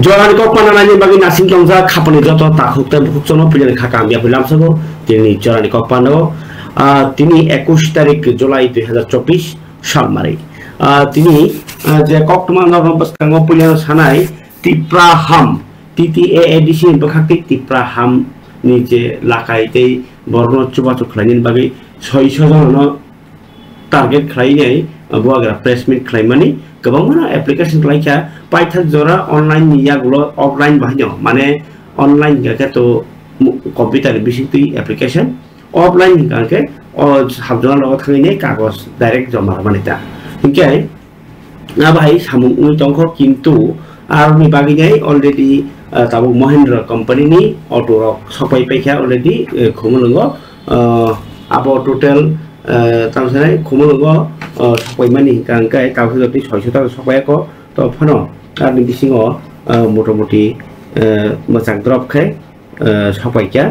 Jorani kok panananya bagi nasing tongsa kapani joto tak hukta huksono pilih kakam ya bilang sego tini Jorani kok pano tini 21 tarik Julai 2024 সালমারে তিনি যে কক্টমান নরম্বস কাঙ্গো পুলিয়ান সানাই তিপ্রাহাম TTA ADC বখাকি তিপ্রাহাম নিচে লাকাইতে বর্ণ চুবাচু খাইনিন বাগै 600 জন টার্গेट खालायनाय बुआग्रा placement खालायमानि गोबां application खालायखा पाइथाक जरा online नियागुलो offline बाहायनो माने online गाके तो कंप्यूटर बिसिति एप्लिकेशन ऑफलाइन गाके हाबजना लगा थांनाय कागज डाइरेक्ट जमा मानेता ओके ना भाई सामुंनि दंख किन्तु आरनि बागिनाय अलरेडी ताबो महेंद्र कंपनी नि ऑटो सपाय पैखा अलरेडी खुमलंगो आबो टोटल तामसाय खुमलंगो सपायमानि गांकाय ताबो जति 600 टाका सपायको तो फनो कारनि बिसिङो मोटामोटी मोजां ड्रप खाय सपायका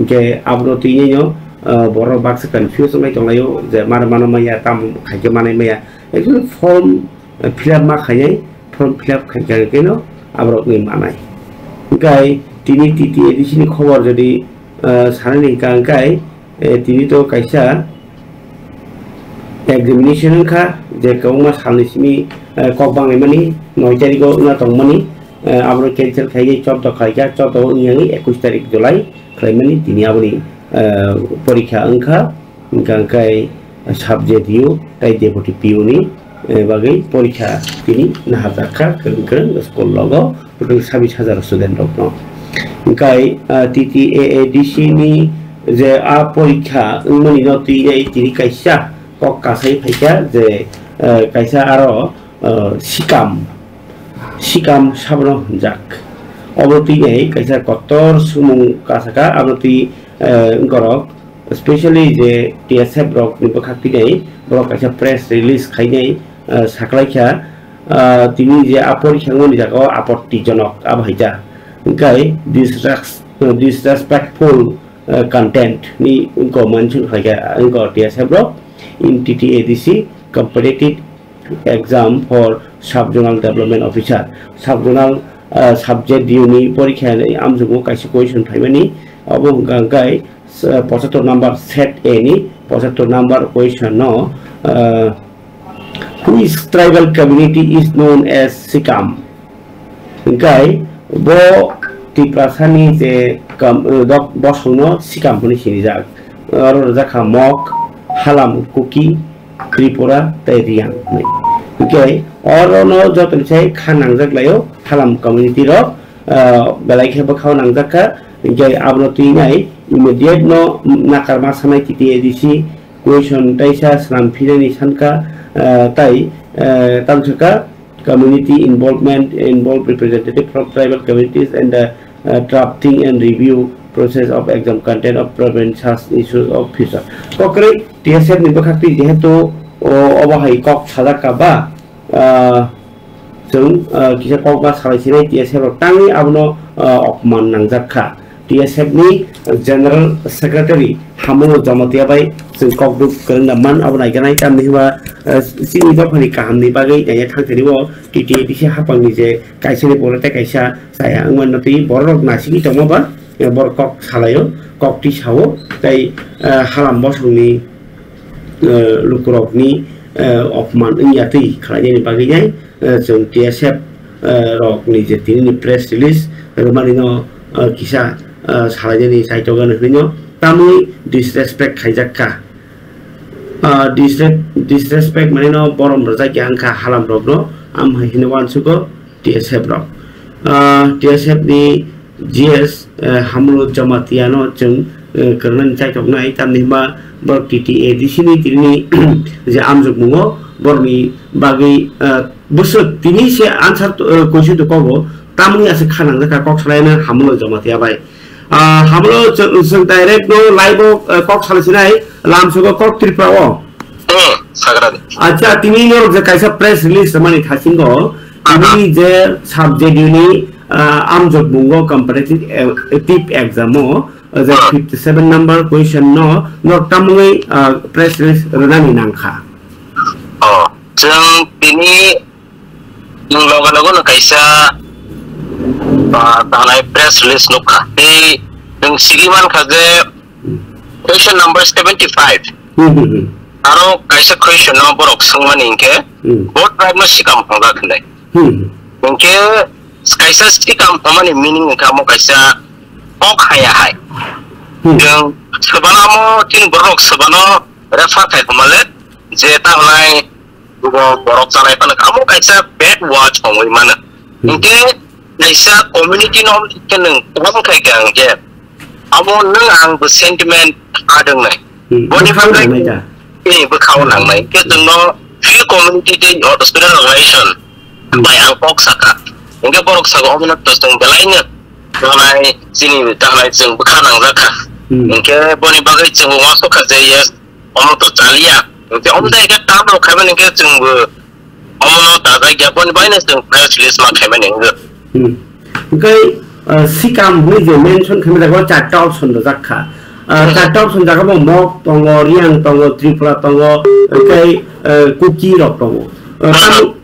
ओके आबो तिनिनो बर' बाक्स कन्फ्यूज नाय दंलायो जे मानो माया ताम खायके माने माया एक्चुअली फर्म फिलआप मा खायनाय फर्म फिलआप खायकेनो आबरो नि मानाय गाय तिनि टिटि एडिसिनि खबर जदि साननि गांकाय तिनि तो कायसा एग्जामिनेशन खा जे कौमा साननिसिमि कबाङै मानि 9 तारिखआव ना दंमानि आबरो कैंसिल खायगे 14 खायगा 14 इयानि 21 तारिख जुलाइ खायमानि तिनि आबनि परीक्षा अंखा गांकाय साबजेक्ट इउ ताइ डेपुटी पिउ नि बागै परीक्षा तिनि नाहाजाखा गोरों स्कुल लगो टोटल 26000 स्टुडेन्ट दं गांकाय टिटिएएडिसि नि जे आ परीक्षा उमनि नति तिनि कायसा कक कासाय फायका जे कायसा आरो सिकाम साबनो जाक अबति कायसा कतर सुमुं कासाका अबति गरक स्पेशली जे टीएसएफ रक निबो खाक्तिनै ब्रक कायसा प्रेस रिलीज खायनै साखलायखा तिनि जे अपरिखांनि जागाव आपत्तिजनक आबायजा ओंखाय disrespectful content नि उनको मेंशन खायगा उनको टीएसएफ रक in TTADC competitive exam for sub-zonal development officer sub-zonal subject uni परीक्षा नै आमजुगो कायसा क्वेश्चन फाइमानि अबो गांकाय 75 नंबर सेट ए नि 75 नंबर क्वेश्चन नो which tribal community is known as Sikam गांकाय बो तिप्रासानि जे बसनो सिकाम पनि सिनिजाक आरो जाखा मक हालाम कुकी त्रिपुरा तैरियां ओके और नो जतन से खानां जगलायो हालाम कम्युनिटी रो बेलाइखे बखाव नांजाका जे आबनति नाय इमिडिएट नो नाकारमा सानाय टिटिएडिसि क्वेश्चन ताइसा स्लाम फिनानि सानका ताइ तामसका community involvement involve representative from tribal communities and the drafting and review process of exam content of provincial issues of future kokre TSF ni bakati jehetu obahay kok sadaka ba जों किसा कक बा सालायसिनाय TSF tangi abno अपमान नांजाखा TSF नि general secretary हामो जमतिया bye जों कक दुक करना मान abनाय गनाय तामनिबा सिनि बाफानि काहामनि बागै दाया थांथेनिबो TTADC हापांनि जे कायसेनि बरते कायसा जाया अंगनति बरक नासिगि दङबा बर कक सालायो ककटी सावो जाय हालाम बसंनि लुकुरकनि अपमान इयाति खालायनि बागैनाय जों TSF रकनि जे तिनि प्रेस रिलीज मानिनो किसा सालायनि साइटगान होनो तामि डिसरेसपेक्ट खायजाका disrespect मानिनो बरम रजाकि आंखा हालाम रकनो आम हिनो वानसुको TSF रक TSF नि GS हमलो जमातियानो जों करनानै चाइटकनाय तामनिबा बर TTADC नि तिनि जे आमजुग मुङो बरनि बागै बोसो तिनि से आन्सार क्वेश्चन तो कबो तामनि आसे खानां जाका कक सलायना हमलो जमातिया बाय हमलो जों डाइरेक्ट नो लाइव कक सलायसिनाय लामसुको कक त्रिपुरा सागरानि अच्छा तिनि नो जे कायसा प्रेस रिलीज माने थासिंगो तिनि जे subject युनि आमजुग मुङो competitive एग्जामो the 57 number question no tamui press release runani nangkha जों बिनि लोगो लोगो कायसा तानाय प्रेस रिलीज नुखा ए जों सिगिमान खाजे क्वेश्चन नंबर 75 आरो कायसे क्वेश्चन न बरक संमानि इनके बोर्ड ट्राइब न सिकाम हंगा खनाय इनके कायसे सिकाम हमानि मीनिंग का मो कायसा ok haya hai जों सबानामो तीन बरक सबानो रेफा थाय खमाले जे तानाय बरक जानाय पान कामो कायसा बेड वाच हंगै माने इनके नायसा कम्युनिटी नम केन तम खायके आंगे आमो नों आंबो सेंटिमेंट आदोंनाय बनिफ्राय ए बोखाव लांनाय के जोंनो फिल कम्युनिटी दे स्टुडेन्ट रिलेशन बाय आं पक साका इनके बरक सागा अमनो तों बेलायनो जानाय जिनि तानाय जों बोखानां जाखा इनके बनि बागै जों वासो खाजेय अमनो तो चालिया इनके अमदाय के ताम खायमाने के जोंबो अमनो दाजाय गयाबन बायनो जों प्रेस रिलीज मा खायमाने ओमफ्राय सिकाम हुई जे मेंशन खालामजागौ चारटा अपसन जाखा चारटा अपसन जागाबो मक दङ रियां दङ त्रिपुरा दङ ओमफ्राय कुकी रक दङ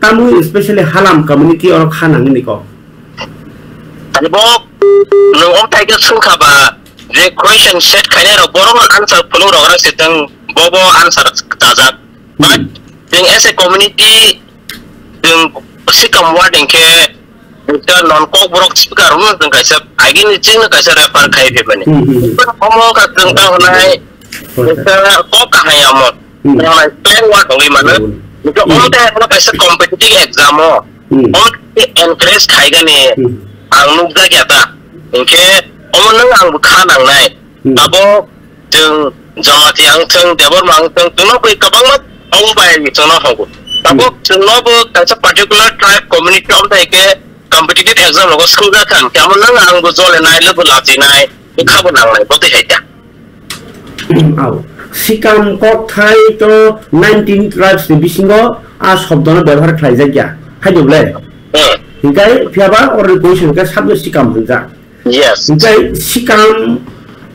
तामु स्पेशली हालाम कम्युनिटी और खानांगनिको आरो नो अमथायगे सुखाबा जे क्वेश्चन सेट खायनाय र बरो आन्सार फलो रगरा सेतन बबो आन्सार ताजा बाट जों एस ए कम्युनिटी जों सिकाम वार्डिंग के दा नन को ब्रक स्पीकर रुम जों कायसा आगिनि चिंग कायसा रेफार खायबे बने हमो का जों दा होनाय को कहायाम होनाय प्लेन वार्ड होई माने जो ओमते होना कायसा कॉम्पिटिटिव एग्जाम हो ओमते एनकरेज खायगाने आं नुगदा गयाता इनके अमन आं खानांनाय दाबो जों जमाति आंथों देबर मांथों जोंनो बै गोबां अमबाय जोंनो होगो दाबो जोंनोबो कायसा पार्टिकुलार ट्राइब कम्युनिटी ओमथायके कॉम्पिटिटिव एग्जाम लोगो स्कूल जाखान केमन नों आंबो जलेनाय लोगो लाजिनाय खाबो नांनाय बते हायता आव सिकाम कक थाय तो 19 ट्राइब्स नि बिसिङो आ शब्दनो व्यवहार खालाय गया हायदोबले हिंगाय फियाबा और क्वेश्चन का साबनो सिकाम होजा यस हिंगाय सिकाम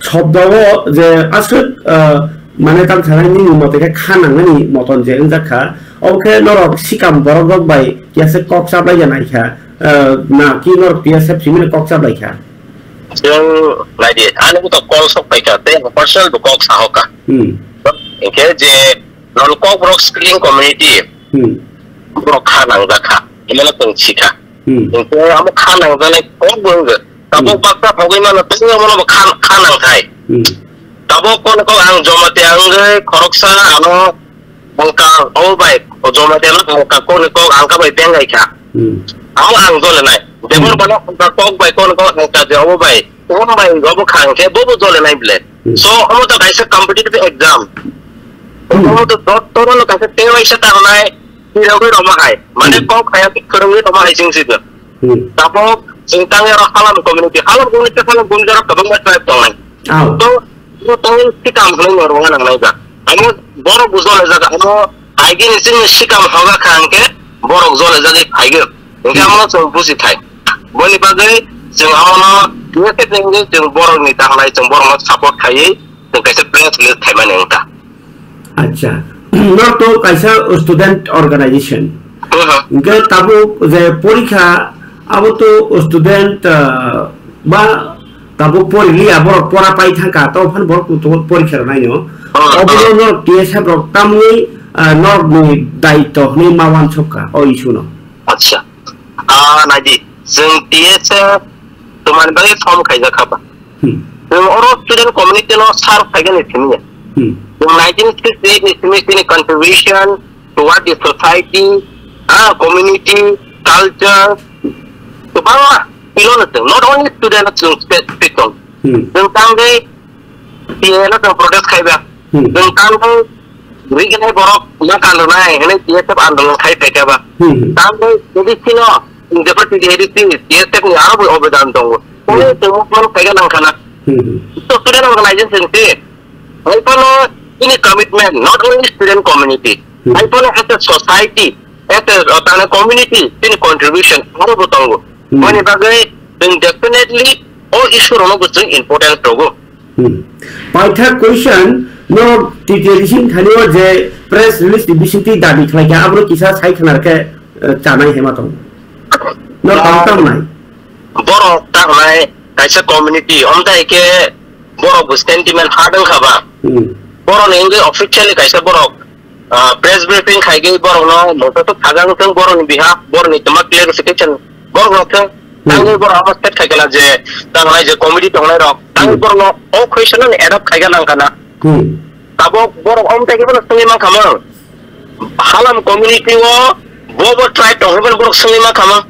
शब्दो जे आसो माने ताम थानायनि मते खानांगनि मतन जे जाखा ओके नरक सिकाम बरगक बाय केसे कक साबलाय जानायखा ना कि नर पीएसएफ सिमिल कक साबलायखा जों नायदि आनो तो कल सफायखा ते पर्सनल कक साहका इनके जे नल कक ब्रक स्क्रीन कम्युनिटी ब्रक खानां जाखा इमेल जों सिखा इनके हम खानां जानाय कक बुंगो ताबो बाक्ता फगै माने तंग मन खानां थाय ताबो कोन को आं जमाते आंगे खरकसा आनो बंका ओ बाय जमाते ला बंका कोन को आंका बाय बेंगायखा आं जलेनाय देबर बना कक बाय कोन को आंका जावो बाय कोन बाय गबो खांके बोबो जलेनाय बिले सो हम तो कायसे कॉम्पिटिटिव एग्जाम हम तो डॉक्टर कायसे तेवायसे तारनाय हिरावै रमाहाय माने कक खाया फोरोंनि रमाहाय जिंसिगो ताबो जों तांगे हालाम कम्युनिटी खालाम गुनजरा गोबां ट्राइब दंनाय तो तो सिकाम होनाय रंगा नांनाय जा आङो बर बुजले जागा आङो आइगिन जों सिकाम हगा खांके बर जले जागा फायगो ओंके आमनो जों बुजि थाय बनि बागै जों आमनो नेके जों जों बरनि तांनाय जों बरनो सापोर्ट थायै जों कायसे प्लेस ले थायमाने ओंता अच्छा नट तो कायसा स्टूडेंट ऑर्गेनाइजेशन ओंके ताबो जे परीक्षा अब तो स्टूडेंट बा ताबो परीलिया बर परा पाइ थाका तो फन बर तो परीक्षा नायनो अबनो न टीएसएफ रक्तामनि नरनि दायित्व नि मावान सबका ओ इशुनो अच्छा नायदि जों टीएसएफ तो मान बाय फॉर्म खायजा खाबा जों अरो स्टूडेंट कम्युनिटी नो सार फायगनि थिनिया जों 1968 नि सिमिस्टिनि contribution toward the society community culture तो बावा पिलोनों not only students जों speak on जों तांगे टीएला जों प्रोटेस्ट खायबा जों तांगे रिगनाय बरक मा काननाय हेने टीएसएफ आंदोलन खाय फेकाबा तांगे यदि सिनो जेबति हेरिति टीएसएफ नि आरो अबदान दङ ओने जों मन फेगा नांखाना तो स्टूडेंट ऑर्गेनाइजेशन से आइफोनो इन commitment not only student community आइफोनो as a society as a ताना कम्युनिटी इन कंट्रीब्यूशन आरो बतंगो माने बागै जों डेफिनेटली all issue रोनो बुझ इम्पोर्टेंट रोगो पाइथा क्वेश्चन नो टिटेलिसिन थालियो जे प्रेस रिलीज दिबिसिति दाबि खालाया आब्रो किसा साइ खनारके चानाय हेमा दं नो काउंटार नाय borok tangnai kaisa community omda ike borok sentiment hadang khaba borok nenge officially kaisa borok press briefing khaige borok no moto to thagang teng borok ni biha borok ni tama clarification borok no teng tangi borok amastet khaigala je tangnai je community tangnai rok tangi borok no o question ni adapt khaigala kana tabo borok omda ke bola sungi ma khamang halam community wo bobo try to hebben borok sungi ma khamang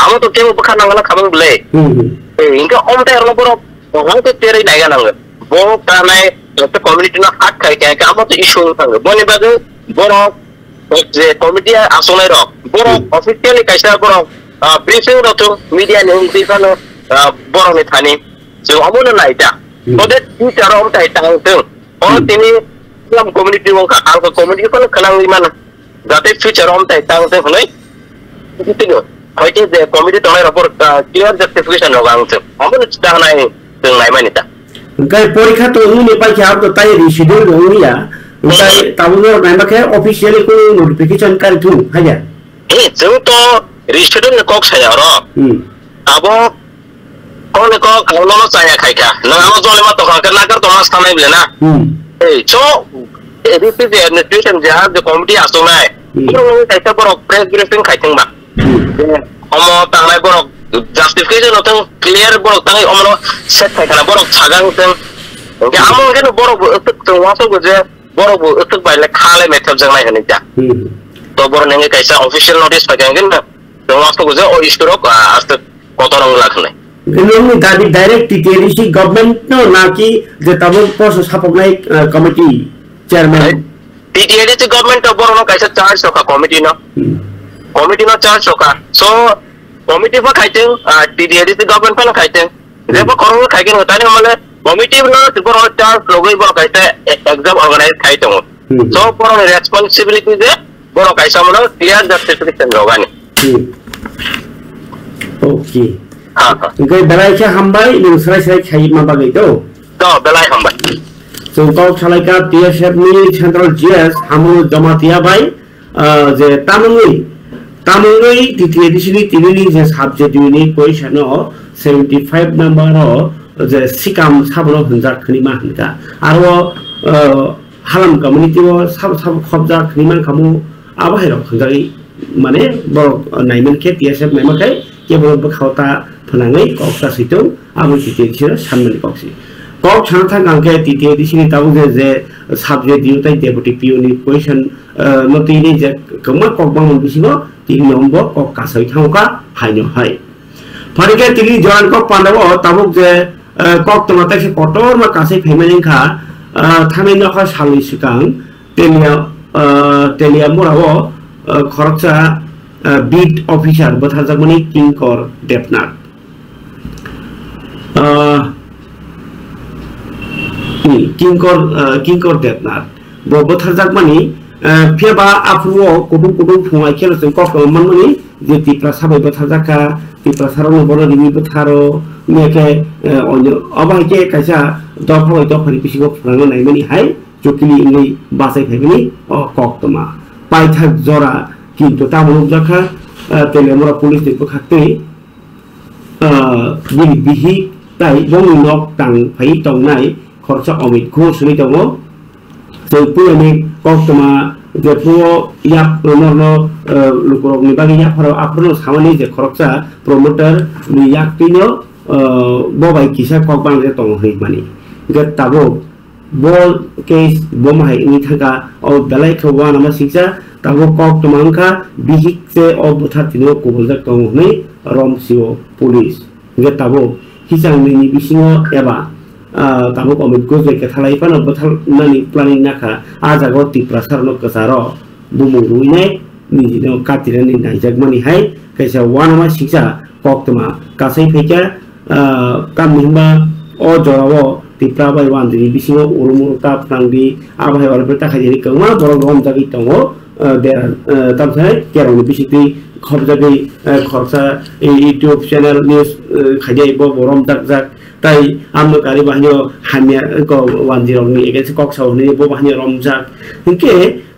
amo to temu bakha nangala khamang ble inka omda erlo borok orang tu teri naik nang, borok tanai untuk community nak hak kai kai, kamu tu isu tang, boleh bagai borok, je community asalnya rok, borok officially kaisa borok, briefing tu media ni briefing borok ni thani, so amun naik dah, pada ini cara orang tak tahu tu, orang ini dalam community orang angka community pun kenal di mana, jadi future orang tak tahu tu, boleh, itu tu, kalau je community tanai rapor clear justification orang tu, amun dah naik. Kai porikha to ni pa kya to tai reschedule go ni ya kai tabuno mai ma khe officially ko notification kar thu haja jeng to reschedule ne kok saya ro abo kon ko kalno no saya khai ka na amo jole ma to ka na kar to mas thamai bile na so this is the administration ja the committee asonai pro kaisa borok press briefing khai thang ba omo tangai borok justification otang clear borok tangai omno set khai kana borok chagang teng ke among ke borok utuk teng waso go je borok utuk bai le khale method jang nai hani ja to borok nenge kaisa official notice pakai gen teng waso go je o isturok aste kotorong lakhne ini dari direct TTDC government no naki je tabuk pos sapok nai committee chairman TTDC government to borok no kaisa charge soka committee no charge soka so committee pa khaiteng TDDC government pa khaiteng jepa korong khaiken hotani male committee no super charge logoi bor kaite exam organize khaiteng so borong responsibility je borong kaisa mano clear justification logani okay ha ngai belai cha hambai lu sai khai ma bagai to belai hambai so kau chalai ka TSF ni central GS hamu jamatia bai je Tamungi TTDC ni tini je subject ni question no 75 number no je sikam sabno hunjar khima hanka aro halam community wo sab khobja khima kamu abai ro hunjari mane bor naimen ke TSF naima kai ke bor khauta phanangai kokta situ abu TTDC samne koksi kok changtha ngangke TTDC ni tabu je subject diu tai deputy PO ni question no tini je kama kokbang bisino 3 number cock কাছাই থাকা হাইনো হয় ফারিকে তিনি জয়ান cock Pandava তাবুক যে cock তোমাতে সে কটর মা কাছাই ফেমেলিংখা থামে নখা সালি সিকাং তেলিয়া মোরাও খরচা beat officer বথাজাগমনি কিংকর দেবনাথ কিংকর Debnath বথাজাগমনি faba आफुओ कुदुं फुंगाय खेलजों कक मनमनि जे तिप्रा साबायबो थाजाका तिप्रा सारनो बरो रिबि बथारो मेके अन्य अबायके कायसा दफाय दफानि बिसिगो फुरानो नायमनि हाय जकिलि इंगै बासाय फायबनि अ कक्तमा पाइथा जरा किन्तु तामुक जाखा तेलेमरा पुलिस दिबो खाक्तै बिनि बिहि ताइ बंनि नक तां फाय तंनाय खरसा अमित घोषनि दङ पुरानि कक्तमा जे पुओ याक नरनो लुकरक नि बागि याफारो आप्रनो सामानि जे खरकसा प्रमोटर नि याकतिनो बबाय किसा ककबां जे तंग हई मानि गे ताबो बल केस बमहाय नि थाका औ बेलाय खवा नामा सिक्सा ताबो कक्तमांखा बिहिक से औ बुथातिनो कोबलजा तंग हई रमसिओ पुलिस गे ताबो हिसांनि बिसिङो एबा ताबुक अमित गोजे के थालाई पानो बथाल नानि प्लानिंग नाखा आजागो तिप्रा सारनो कसारो बुमु रुइने निजिनो कातिरनि नाइजाक मनि हाय कैसा वानमा सिक्सा कक्तमा कासै फैका कामनिबा अ जरावो तिप्रा बाय वानदिनि बिसिङो उरुमुरुता फ्रांगि आबाय वालबे ताखायनि कमा बरं रम जागि तंगो देर तामसाय केरनि बिसिति खबजागि खरसा YouTube चैनल न्यूज खायजाय बरम जाक ताई आमनो गारि बाहियो हानिया को 10 नि एगेन्स्ट कक्साव नि बो बाहियो रमजाक इनके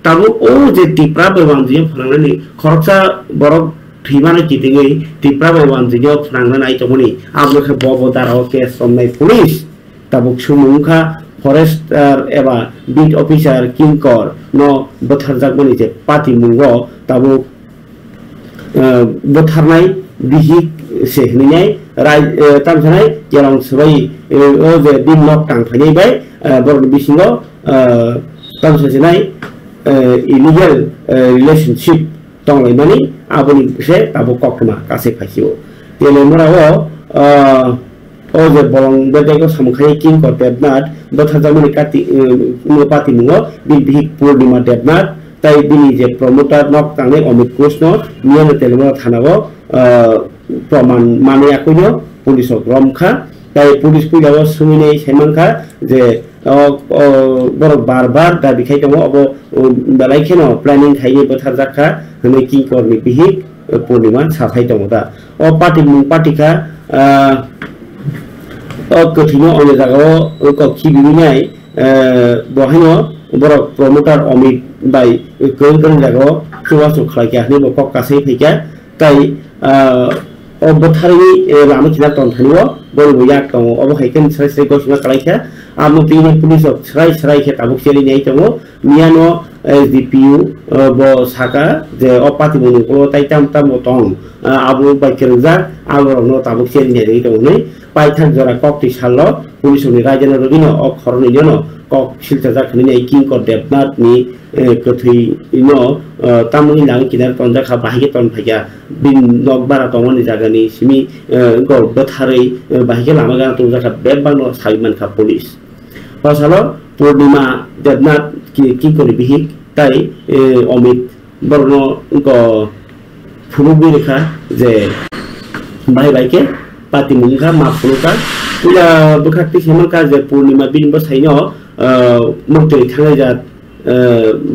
ताबो ओ जे तिप्रा बे 10 फलांनि खरचा बरक thimano chitingi tipra bai wan jiyo phnangna nai tomoni abno kha bobo darao ke somnai police tabuk sumungkha forester eba beat officer kinkor no botharjakmani je pati mungo tabuk botharnai bihik se hninai rai tamsanai jelong sbai o je din nok tang thanai bai bor bisingo tamsanai illegal relationship tonglai mani aboni se tabuk kokma kase phaisio tele morao o je bolong bedego samkhai king ko debnat botharjakmani kati pati mungo bihik purnima debnat tai bini je promoter nok tangne Omit Krishna niya telemo thanago प्रमाण माने आकुनो police रमखा ताई police police सुमिने सेमंखा जे बर बार बार दा बिखाय दङ अब बेलायखेनो planning थायो बोथार जाखा हने किंकरनि बिहिक पूर्णिमा साफाय दङ दा अ पार्टिका कथिनो अने जागाव कखि बिबिनाय बहायनो बर प्रमोटर अमित बाय गोन जागाव सुवासु खलायखा हने बक कासै फैका ताई बोथारनि लामा खिना तन्थानियो बरबो याक दङ अब हायकेन सरासरि गसना कलायखा आमो पिनि पुलिस सराय खे ताबुक सेलि नै दङ मियानो एसडीपीयू बो साका जे अपाति मुनुको ताइताम ताम तङ आबु बाइकेरजा आबरनो ताबुक सेलि नै दङ नै पाइथान जरा कक्ति साल्लो पुलिसनि रायजन रगिनो अखरनि जनो कक सिलता जाखनि नै किंकर देबनाथनि कथैनो तामुनि लाङ किनार तन्जाखा बाहिके तनफाया बिन नगबारा तमनि जागानि सिमि गल बथारै बाहिके लामा गाना तंजाखा बेबानो साइमानखा पुलिस पासालो पूर्णिमा देबनाथ किंकरि बिहिक ताई अमित बरनो को फुनुबि रेखा जे बाय बायके पाति मुंखा माफुनुका पुला बखाति सेमका जे पूर्णिमा बिन बसाइनो मुक्ति थांनाय जा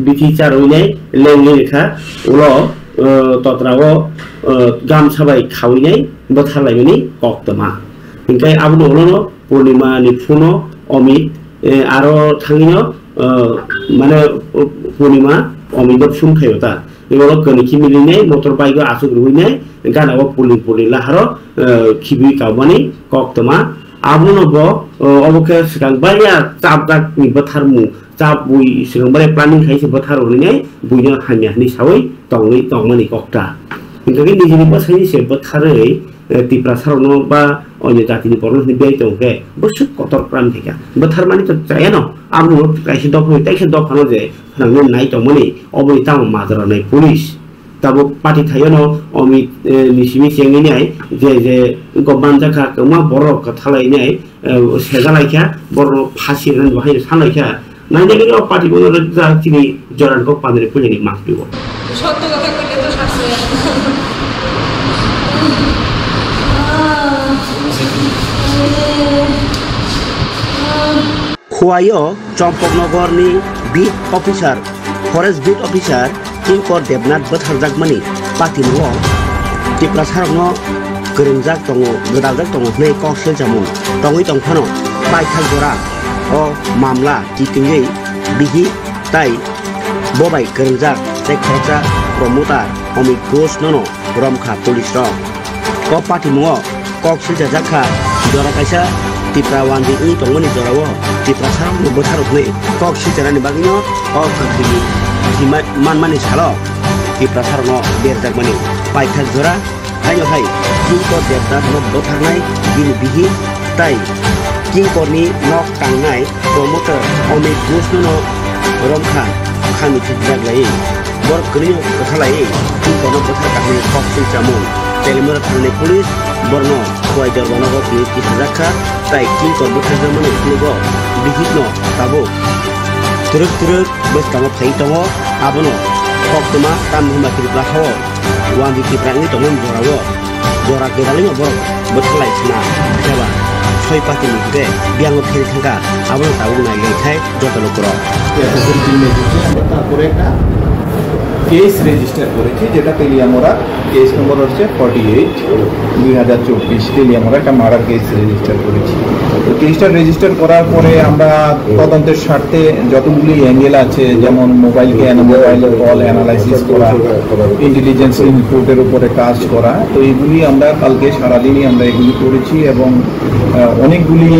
बिथि चारउनाय लेंले रेखा उलो तत्रावो गाम सबाय खावैनाय बथारलायनि कक्तमा हिंकाय आबनो उलो पूर्णिमा नि फुनो अमित आरो थांगिनो माने पूर्णिमा अमित फुन खायता एबारो कनिखि मिलिनाय मोटर बाइक आसु रुइनाय गानाव पुलिस लाहारो खिबि कावमानि कक्तमा आबनो बो अबके सिगां बाया चापदाक नि बथारमु चाप बुइ सिगां बाय प्लानिंग खायसे बथार रुइनाय बुइनो हामियानि सावै तंगमनि कक्ता हिंकाय निजिनि बसायनि से बथारै तिप्रा सारनो बा अन्य जातिनि परनि बेय तंगे बसु कतर प्राम थेका बथार मानि त जायानो आबनो कायसे दफो ताइसे दफानो जे नांनो नाय तंमनि अबनि ताम माजरा नै पुलिस ताबो पार्टी थायोनो अमित निसिमि सेंगिनाय जे गमान जाखा कमा बर कथालायनाय सेजालायखा बर फासि रन बाहाय सानलायखा नायदेगो पार्टी बनो जातिनि जरानको पादरे पुलिनि माखबिबो सत्य কথা কইলে তো শাস্তি खुवायो चम्पकनगरनि बीट अफिसार फरेस्ट बीट अफिसार किंकर देबनाथ बथारजाकमानि पातिमुओ तिप्रा सारनो गोरोंजाक दङ गोदाजाक दङ नै कौशल जामुं दङै दंफानो पाइथाल जरा अ मामला तितिङै बिहि ताई बबाय गोरोंजाक जायखरजा प्रमोटर अमित घोष ननो रमखा पुलिस र क पातिमुओ कौशल जाजाखा जरा कायसा तिप्रा वानदि इ दङनि जरावो तिप्रा सारनो बथारखनै कौशल जानानि बागिनो अ कखिनि मानमानि सालो तिप्रा सारनो बेरजाकमानि पाइथाल जरा हायो हाय किंकर देबनाथ न बथारनाय बिनि बिहि ताई किंकरनि नक टांनाय प्रमोटर अमित घोष न रमखा खानि थिजागलाय बर गलियो कथालाय किंकर न बथार कानि कक्सिल जामुं तेलिमरा थांनाय पुलिस बरनो खय दरबानाव बिनि थिजाखा ताई किंकर बथार जामुं खुलुगो बिहि न ताबो तुरुक बस्तामा फाइ दङ आबनो कक्तमा ताम हिमा तिप्रा हाव वानदि तिप्रानि दङ जरावो जरा गोदालैनो बर बथारलाय सना जाबा छय पातिनि बे बियांगो फेरि थांगा आबनो ताबो नायलायथाय जतलो कर কেস রেজিস্টার করেছি, যেটা তেলিয়ামোড়া কেস নম্বর হচ্ছে 48 2024 তেলিয়ামোড়া একটা মার্ডার কেস রেজিস্টার করেছি। তো কেসটা রেজিস্টার করার পরে আমরা তদন্তের স্বার্থে যতগুলি অ্যাঙ্গেল আছে, যেমন মোবাইল কল অ্যানালাইসিস করা, ইন্টেলিজেন্স ইনপুটের উপরে কাজ করা, তো এইগুলি আমরা কালকে সারাদিনই আমরা এগুলি করেছি এবং অনেকগুলি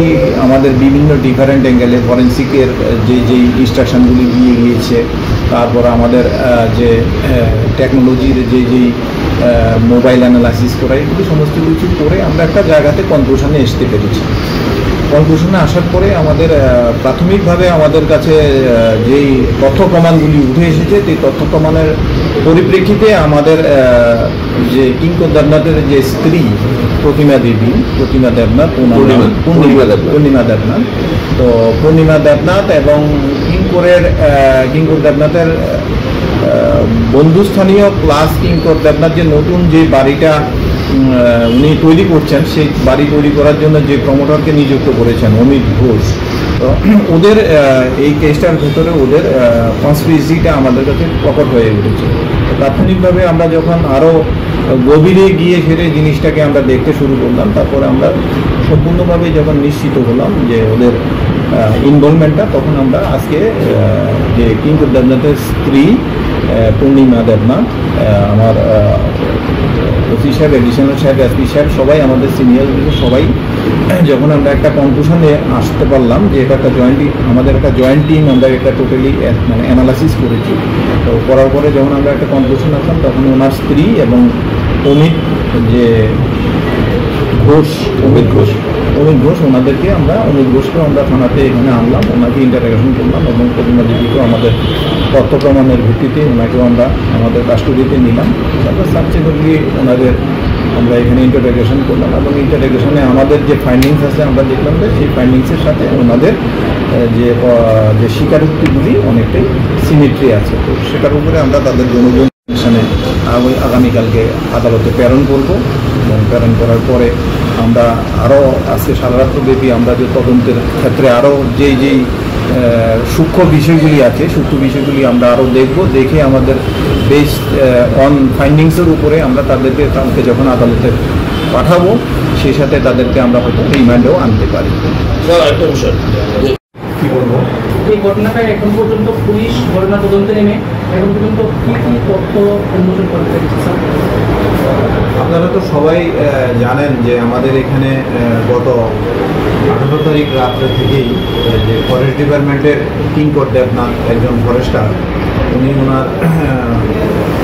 আমাদের বিভিন্ন ডিফারেন্ট অ্যাঙ্গেলে ফরেন্সিকের যে ইনস্ট্রাকশনগুলি দিয়ে গিয়েছে, তারপর আমাদের যে টেকনোলজির যেই মোবাইল অ্যানালাইসিস করা, এগুলি সমস্ত কিছু করে আমরা একটা জায়গাতে কনক্লুশনে আসতে পেরেছি। কনক্লুশনে আসার পরে আমাদের প্রাথমিকভাবে আমাদের কাছে যেই তথ্য প্রমাণগুলি উঠে এসেছে, সেই তথ্য প্রমাণের পরিপ্রেক্ষিতে আমাদের যে কিঙ্কর দেবনাথের যে স্ত্রী পূর্ণিমা দেবনাথ, তো পূর্ণিমা দেবনাথ এবং কিঙ্কর দেবনাথের বন্ধুস্থানীয় প্লাস কিঙ্কর দেবনাথ যে নতুন যে বাড়িটা উনি তৈরি করছেন, সেই বাড়ি তৈরি করার জন্য যে প্রমোটরকে নিযুক্ত করেছেন অমিত ঘোষ, তো ওদের এই কেসটার ভেতরে ওদের কনস্পিরেসিটা আমাদের কাছে প্রকট হয়ে উঠেছে। প্রাথমিকভাবে আমরা যখন আরও গভীরে গিয়ে ফিরে জিনিসটাকে আমরা দেখতে শুরু করলাম, তারপরে আমরা সম্পূর্ণভাবে যখন নিশ্চিত হলাম যে ওদের ইনভলভমেন্টটা, তখন আমরা আজকে যে কিঙ্কর দেবনাথের স্ত্রী পূর্ণিমা দেবনাথ, আমার ওসি সাহেব, এডিশনাল সাহেব, এসপি সাহেব, সবাই আমাদের সিনিয়র সবাই, যখন আমরা একটা কনক্লুশনে আসতে পারলাম যে এটা একটা আমাদের একটা জয়েন্ট টিম, আমরা এটা টোটালি মানে অ্যানালাইসিস করেছি। তো করার পরে যখন আমরা একটা কনক্লুশন আসলাম, তখন ওনার স্ত্রী এবং অমিত ঘোষ ওনাদেরকে অমিত ঘোষকে আমরা থানাতে এখানে আনলাম, ওনাকে ইন্টারোগেশন করলাম এবং প্রতিমা দেবীকেও আমাদের তথ্য প্রমাণের ভিত্তিতে ওনাকেও আমরা আমাদের কাস্টডিতে নিলাম। তারপর সাবসিকুয়েন্টলি আমরা এখানে ইন্টারোগেশন করলাম এবং ইন্টারোগেশনে আমাদের যে ফাইন্ডিংস আছে আমরা দেখলাম যে সেই ফাইন্ডিংসের সাথে ওনাদের যে স্বীকারোক্তিগুলি অনেকটাই সিমেট্রি আছে। তো সেটার উপরে আমরা তাদের জনগণে আগামীকালকে আদালতে প্রেরণ করব এবং প্রেরণ করার পরে আমরা আরও আজকে সারা রাত্রব্যাপী আমরা যে তদন্তের ক্ষেত্রে আরও যেই সূক্ষ্ম বিষয়গুলি আছে, সূক্ষ্ম বিষয়গুলি আমরা আরও দেখে আমাদের বেসড অন ফাইন্ডিংসের উপরে আমরা তাদেরকে কালকে যখন আদালতে পাঠাবো, সেই সাথে তাদেরকে আমরা হয়তো রিমান্ডেও আনতে পারি। কি বলবো, এই ঘটনাটা এখন পর্যন্ত পুলিশ ঘটনা তদন্তে নেমে এখন পর্যন্ত কি তথ্য উন্মোচন করতে পেরেছে? আপনারা তো সবাই জানেন যে আমাদের এখানে গত 18 তারিখ রাত্রে থেকেই যে ফরেস্ট ডিপার্টমেন্টের কিঙ্কর দেবনাথ একজন ফরেস্টার, উনি ওনার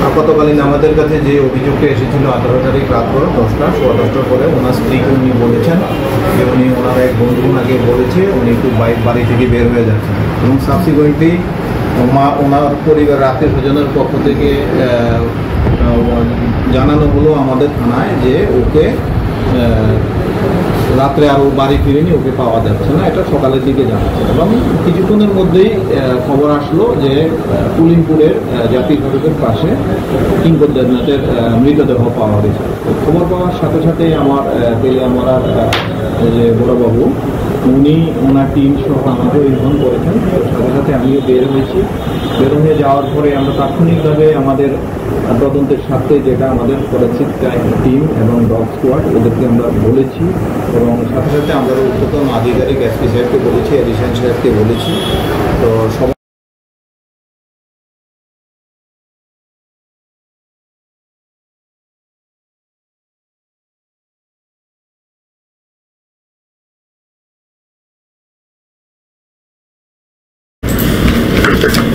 আপাতকালীন আমাদের কাছে যে অভিযোগটা এসেছিল 18 তারিখ রাত করে 10টার পরে ওনার স্ত্রীকে উনি বলেছেন যে উনি ওনার এক বন্ধু ওনাকে বলেছে উনি একটু বাড়ি থেকে বের হয়ে যাচ্ছেন এবং সাবসিকুয়েন্টলি ওনার পরিবার রাতের স্বজনের পক্ষ থেকে জানানো হলো আমাদের থানায় যে ওকে রাত্রে আর ও বাড়ি ফিরেনি, ওকে পাওয়া যাচ্ছে না, এটা সকালের দিকে জানাচ্ছে এবং কিছুক্ষণের মধ্যেই খবর আসলো যে কুলিমপুরের জাতীয় সড়কের পাশে কিঙ্কর দেবনাথের মৃতদেহ পাওয়া গেছে। খবর পাওয়ার সাথে সাথে আমার তেলিয়ামোড়ার যে বড়বাবু, উনি ওনার টিম সহ আমাকে ইনফর্ম করেছেন, সাথে সাথে আমিও বের হয়ে যাওয়ার পরে আমরা তাৎক্ষণিকভাবে আমাদের তদন্তের সাথে যেটা আমাদের ফরেন্সিক টিম এবং ডগ স্কোয়াড ওদেরকে আমরা বলেছি এবং সাথে সাথে আমরা উচ্চতম আধিকারিক এসপি সাহেবকে বলেছি, এডিশনাল সাহেবকে বলেছি। তো সবাই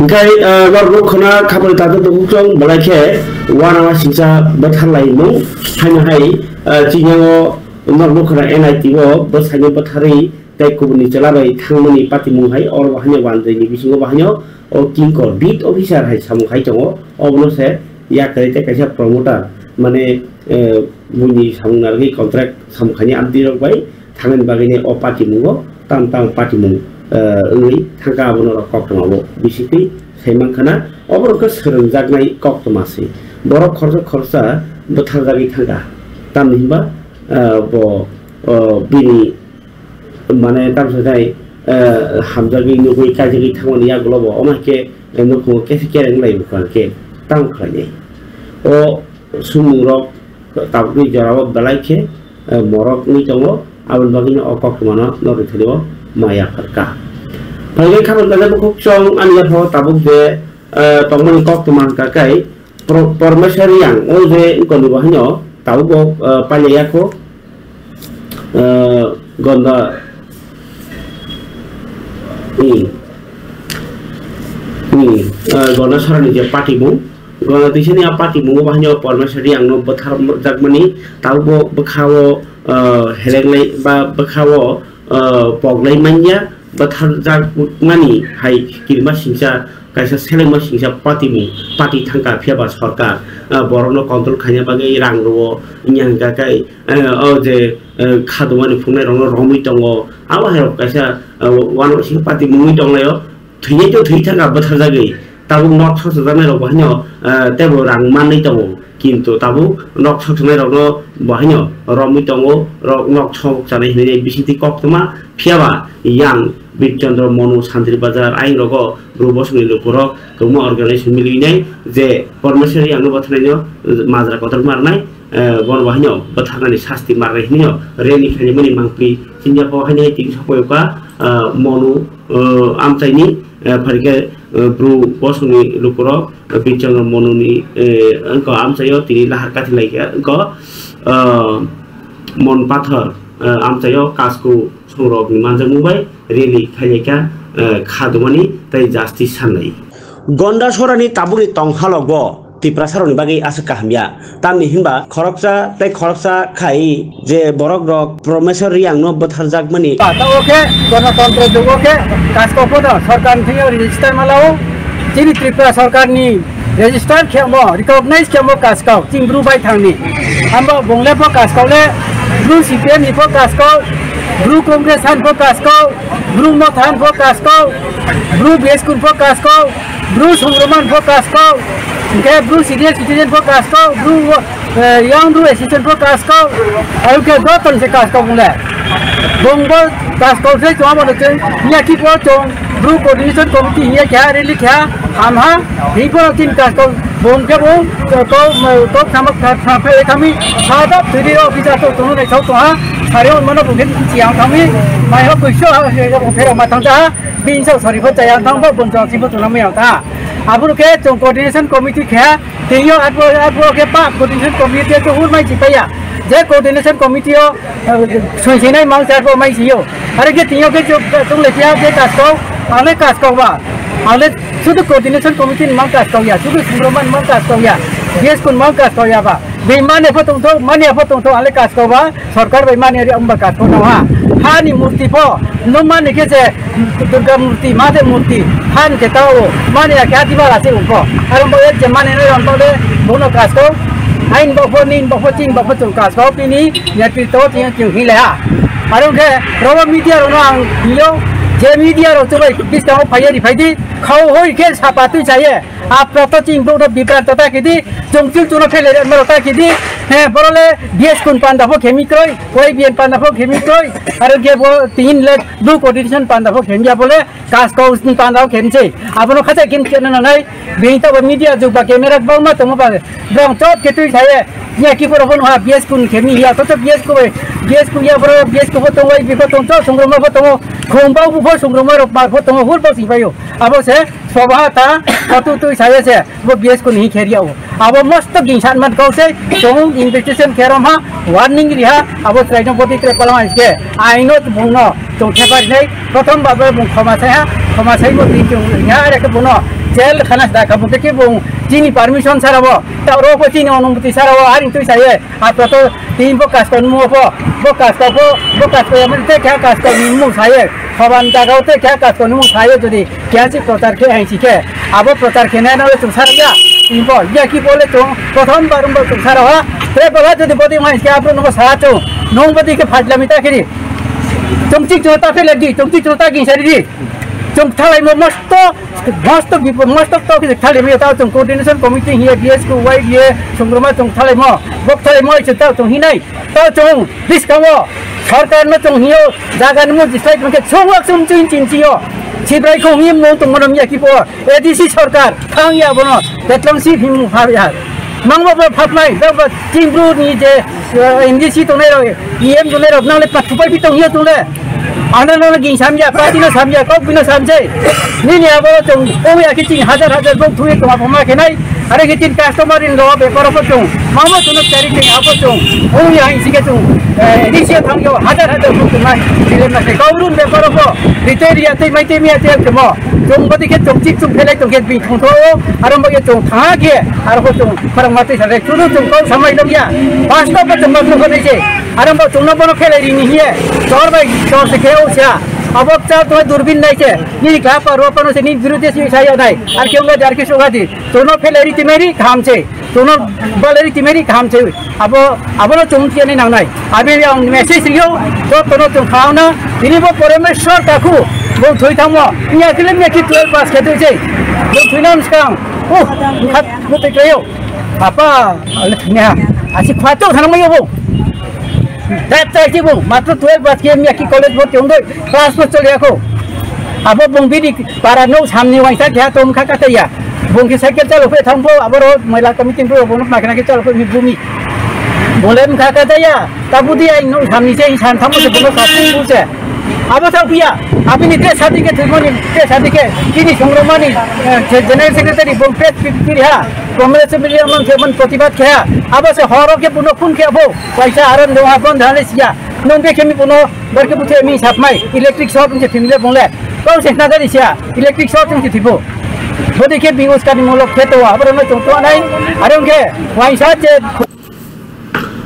Ngay warbo khona khabari ta to chong balakhe wana singsa bathalai mu haina hai jingo warbo khona NIT go bashaino bathari tai kubuni chalabai thangmani patimu hai or wahanya wandai ni bisingo bahanyo o kinkor beat officer hai samu hai chongo obno se yakari te kaisa promoter mane muni samnargi contract samkhani amdi rok bai thangen bagini o patimu go tam patimu थांगा बनो कक्टमाबो बिसिकि सैमांखाना अबरक सोलोंजागनाय कक्टमासै बर खरसा बोथारजागि थांगा तामनिबा ब बिनि माने तामसजाय हामजागि नुगै काजगि थांगनि यागलबो अमाके नुखौ केसे केरें लाय बुखानके tangkhani o sumurok tabukni jorao belaike morok ni tongo abon bagini okok mana nori thelibo maya kharka phaile khabar dala bukuk chong ania pho tabuk de tongmani kok tuman kakai permesari yang o je konu bahino tabuk palaya ko gonda gonda sarani je patimu gonda disini patimu bahino permesari yang no bathar jagmani tabuk bekhawo helenglai ba bekhawo poglai manya bathar jagmani hai kirma singsa kaisa selengma singsa patimu pati thangka phiaba sarkar borno control khanya bagai rang ro inyang ga kai o je khadumani phunai rong romui tongo awa hero kaisa wano sing patimu mui tonglayo thuyai to thui thangka bathar jagai tabu nok thosajane ro bahino tebo rang manai tongo কিন্তু তাবু knock ছছনে রগ বহাইনো রমি টঙ্গো rock knock ছক জানাই হইনে বিসিতি কক্তমা ফিয়াবা young বিচন্দ্র Manu শান্তির বাজার আইন রগ ব্রুবসনি লোকর কম অর্গানাইজেশন মিলিনাই যে পরমেশ্বরী আনো বাথনাইনো মাজরা কতর মারনাই বন বহাইনো বাথানানি শাস্তি মারনাই হিনো রেনি খালিমনি মাংপি চিন্যা বহাইনাই তিন সপয়কা মনু আমচাইনি ফারিকে ব্রু বসনি লোকর বিচন্দ্র মনুনি अंक आमचायो तिनी लाहार काथिलाइका अंक मन पाथर आमचायो कासको संरबनि मानजा मुबाय रेली खाइलेका खादुमानि ताइ जास्ति साननाय गन्डा सरानि ताबुनि तंहालगो तिप्रासारनि बागै आसा काहमिया तामनि हिनबा खरकसा ताइ खरकसा खाइ जे बरक रक प्रमेश्वर रियांगनो बथार जागमानि ता ओके गणतन्त्र जुगोके कासको पद सरकार थियो रेजिस्टर मालाओ तिनी त्रिपुरा सरकारनि रेजिस्टर खेमो रिकॉग्नाइज खेमो कास्काउ चिंब्रु बाय थांनि आंबो बंगले पो कास्काउले ब्रु सीपीएम नि पो कास्काउ ब्रु कांग्रेस हान पो कास्काउ ब्रु मथान पो कास्काउ ब्रु बेस्कुन पो कास्काउ ब्रु संग्रमन पो कास्काउ के ब्रु सीनियर सिटीजन पो कास्काउ ब्रु यंग ब्रु असिस्टेंट पो कास्काउ आरो के दोतन से कास्काउ बुले बंगो कास्काउ से जोबो न निया की पो चों ब्रु कोऑर्डिनेशन कमिटी हिया क्या रेली क्या आमहा हिपो तीन कास्काउ बोंके बो तो सामक थाफे खामी सादा फिरि अफिसर तो तनु नै छौ तो हा सारेउ मन बुगे चियां खामी माइ हो कैसो फेर माथंजा बिनसौ सरिफो जाया थांबो बनजासिबो तुनामै आता आबुर के जों कोऑर्डिनेशन कमिटी खे तेयो आबो के पा कोऑर्डिनेशन कमिटी तो हुर माइ चिपाया जे कोऑर्डिनेशन कमिटी सोइसिनाय माउ सारबो माइ सियो अरे के तियो के जो तुम लेखिया के कास्काउ आले कास्काउ बा आले सुदु कोऑर्डिनेशन कमिटी माउ कास्काउ या सुदु सुब्रमन माउ कास्काउ या बेस कुन माउ कास्काउ या बा बेमाने फतंतो माने फतंतो आले कास्काउ बा सरकार बेमाने रि अम्बा कास्काउ नवा हानि मूर्ति पो नो माने के जे दुर्गा मूर्ति मादे मूर्ति हान के ताओ माने क्या दिबाला से उनको अरे मो जे माने नै रंतले बोनो कास्काउ आइन बफो निन बफो चिन बफो चुं कास्काउ पिनि नेतृ तो तिय क्यों हिला अरे के रव मीडिया रो आं हियो जे मीडिया रो तो बिस्ताव फायरि फायदि खाउ होय के सापातु चाहिए आप तो चिंग तो विभ्रांतता किदि जोंचिल चुनो फेले मरता किदि हे बरले बीएस कुन पांदाफो केमिक्रोय कोई बिएन पांदाफो केमिक्रोय अरे के बो तीन ले दु कोऑर्डिनेशन पांदाफो केमिया बोले कास्काउ पांदाफो केमसे आपनो खते किन केन नै बेंता मीडिया जुबा कैमरा बाउमा तमो बा ब्राउन चोट के तुइ थाये या की परफोन हा बीएस कुन केमि या तो बीएस को या बर बीएस को तो वई बिको तो संग्रम को तो खोंबाउ बो संग्रम रो बा को तो हुर बो सिपायो अब से स्वभावता कतु तुइ थाये से वो बीएस को नहीं खेरिया अब मस्त गिंसान मत कौ से तो इन्वेस्टिगेशन केरम हा वार्निंग रिहा अब ट्राइजन पति के पलमा के आइनो बुनो तो खेपार नै प्रथम बाबे बुं खमा छै मो दिन के या रे के बुनो जेल खाना दाखा बुके के बुं जिनी परमिशन साराबो तारो पति नि अनुमति साराबो आरि तुइ साये आप तो तीन बो कास कन मो बो कास को मते क्या कास को निमु साये खबान जागाउते क्या कास को निमु साये जदि क्या छि प्रचार के आइ छिके अब प्रचार के नै न सारया तीन बो या की बोले तो प्रथम बारंबो सारा ते बगा जदि बदि माइ के आपरो न साचो नौ बदि के फाटला मिता खेरि तुमची जोता पे लगी तुमची जोता की शरीर तुम थाले मस्त तो के थाले में ता तुम कोऑर्डिनेशन कमिटी हिया बीएस को वाई ये संग्रमा तुम थाले म बक थाले म छ तुम हि नै त तुम दिस कमो सरकार न तुम हियो जागा न म दिसै के छौ सुम चिन चिन छियो Sibraiku ngim no tungmono miyakipo ADC सरकार खांगिया बनो तेतलंसी हिमु फाबिया मंगबो फाफनाय दाबा तिंब्रु नि जे NDC तोने रो EM तोने रो नाले पाथुपाय बि तंगिया तोले आना नाले गिं सामया पाटिनो सामया कक बिनो सामजे नि नि आबो जों ओया किचिं हजार हजार बो थुय तो आपमा केनाय आरो किचिं कास्टमार इन रो बेपारफो जों मामा तोनो चारिटिं आबो जों ओया हिसिगे जों ADC थांगियो हजार हजार बो तोनाय दिलेना से गावरुन बेपारफो रिटेरिया तै माइते मिया ते कमो जों बदिके जों चिक जों फेलाय तो गेट बि थंथो आरो मगे जों थागे आरो जों फोरमाते सारे चुरु जों को समय लगिया वास्तव में जों मग्न होनेसे आरो मो जों नबनो फेलाय नि हिए चोर बाय चोर से केओसा अब चार तो दूरबीन नहीं है ये कहाँ पर रोपन से नहीं विरुद्ध से चाहिए नहीं और क्यों ना जार के शोभा दी दोनों फेलेरी तिमेरी काम से दोनों बलेरी तिमेरी काम से अब ना तुम क्या नहीं नाउनाई अभी भी हम मैसेज लियो तो दोनों तुम खाओ ना इन्हीं वो परमेश्वर ताकू वो थोड़ी था वो ये अकेले में कितने 12 पास कहते हैं वो फिनांस का ओह वो तो क्या हो पापा अल्लाह अच्छी ख्वातो था ना मैं वो That's why you matter 12 but came here college what you class was Toliaco. Above Bombidi, Paranos, Hamni, one side, Yatom Kakataya. Bonki secretary of a temple, about my la committee to one of my connector of Bumi. Bolem Kakataya, Tabudi, I know Hamni says, and Thomas of the Abatapia, Abini Test Hadicate money, Test Hadicate, finish from Romani, General Secretary, Bompet, Piria, Commerce Million, Potibat Care, Abas a horror Punokun Cabo, Paisa Aran, no Habon Halesia, non became Puno, Berkapute means have my electric shop in the Timile Bonlet. Don't say another is here, electric shop in the Tipo. But they keep being was cutting all of Keto, I don't care. Why such a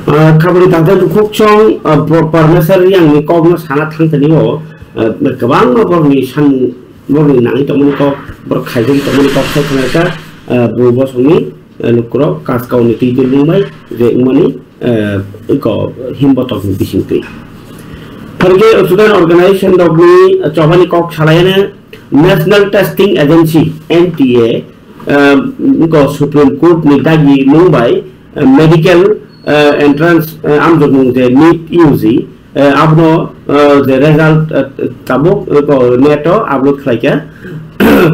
Khabri तांते दुखुक चों परमेश्वर yang ni kau nak sangat hang tadi wo kebang bor ni san bor ni nang itu mungko bor khai itu mungko saya kenapa bos ni lukro kas kau ni tidur lumai je umani iko himbotok ni bising tu. Pergi student organization dogni coba ni kau salahnya National Testing Agency NTA iko Supreme Court ni dagi Mumbai medical entrance amjogmung the NEET UG abno the result tabuk neto upload khlaika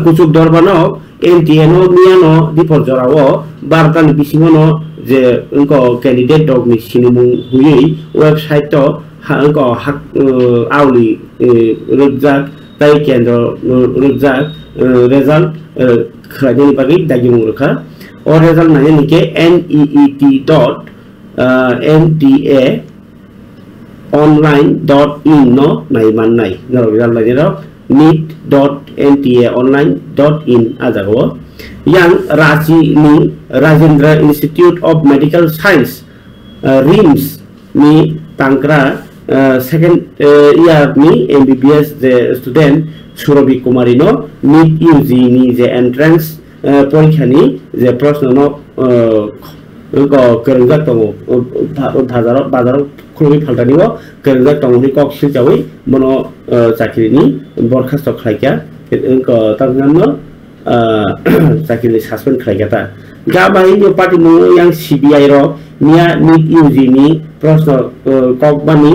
kuchuk dorbano NTA no miano dipor jorao bartan bisingono je unko candidate dog ni sinumung hui website to unko hak auli rujak tai kendro rujak result khlajani bagi dagimung rakha or result nane nike NTA online.in no naiman nai naro result lagi ro neet.ntaonline.in ajago yang Raji ni Rajendra Institute of Medical Science RIMS ni Tangkra second year ni MBBS the student Surabhi Kumari no NEET UG ni the entrance পরীক্ষা ni the প্রশ্ন no কেরঙ্গা তমো বাজার খুবই ফালটা নিব কেরঙ্গা তমনি cock সিলজাওই মনো চাকরিনি বরখাস্ত খাইকা তারনান্ন চাকরি suspend খাইকাতা গা বাহিনী party মু yang CBI ro nia NEET UG ni প্রশ্ন কক বানি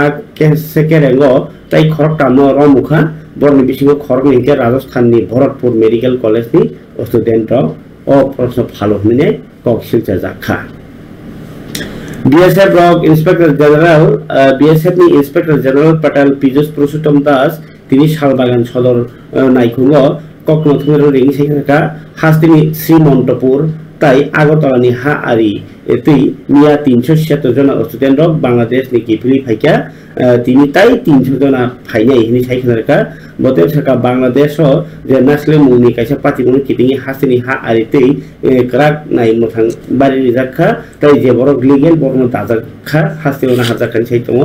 a ke sekerengo tai khorok tamno ro mukha borni bisingo khorok ni Rajasthan ni Bharatpur Medical College ni student ro প্রশ্ন ভালো হনে cock সিলজা জাখা BSF Rock Inspector General BSF ni Inspector General Patel Pijus Purushottam Das তিনি শালবাগান সদর নাইখুঙ্গ ককনথমের ring সেখানকা হাস্তিনি Srimantapur তাই আগরতলানি হা আরি তুই মিয়া 376 জন student Bangladesh ni কিপলি ফাইকা তিনি তাই 300 জন ফাইনাই হিনি সাইখানকা বতে থাকা বাংলাদেশ যে নাসলে মুনি কাইসা পাতিগুনি কিতিনি হাস্তিনি হা আরি তুই ক্রাক নাই মথাং বাড়ি জাখা তাই যে বড় লিগেল বড় দাজাখা হাস্তিনা হাজাখান সাইতম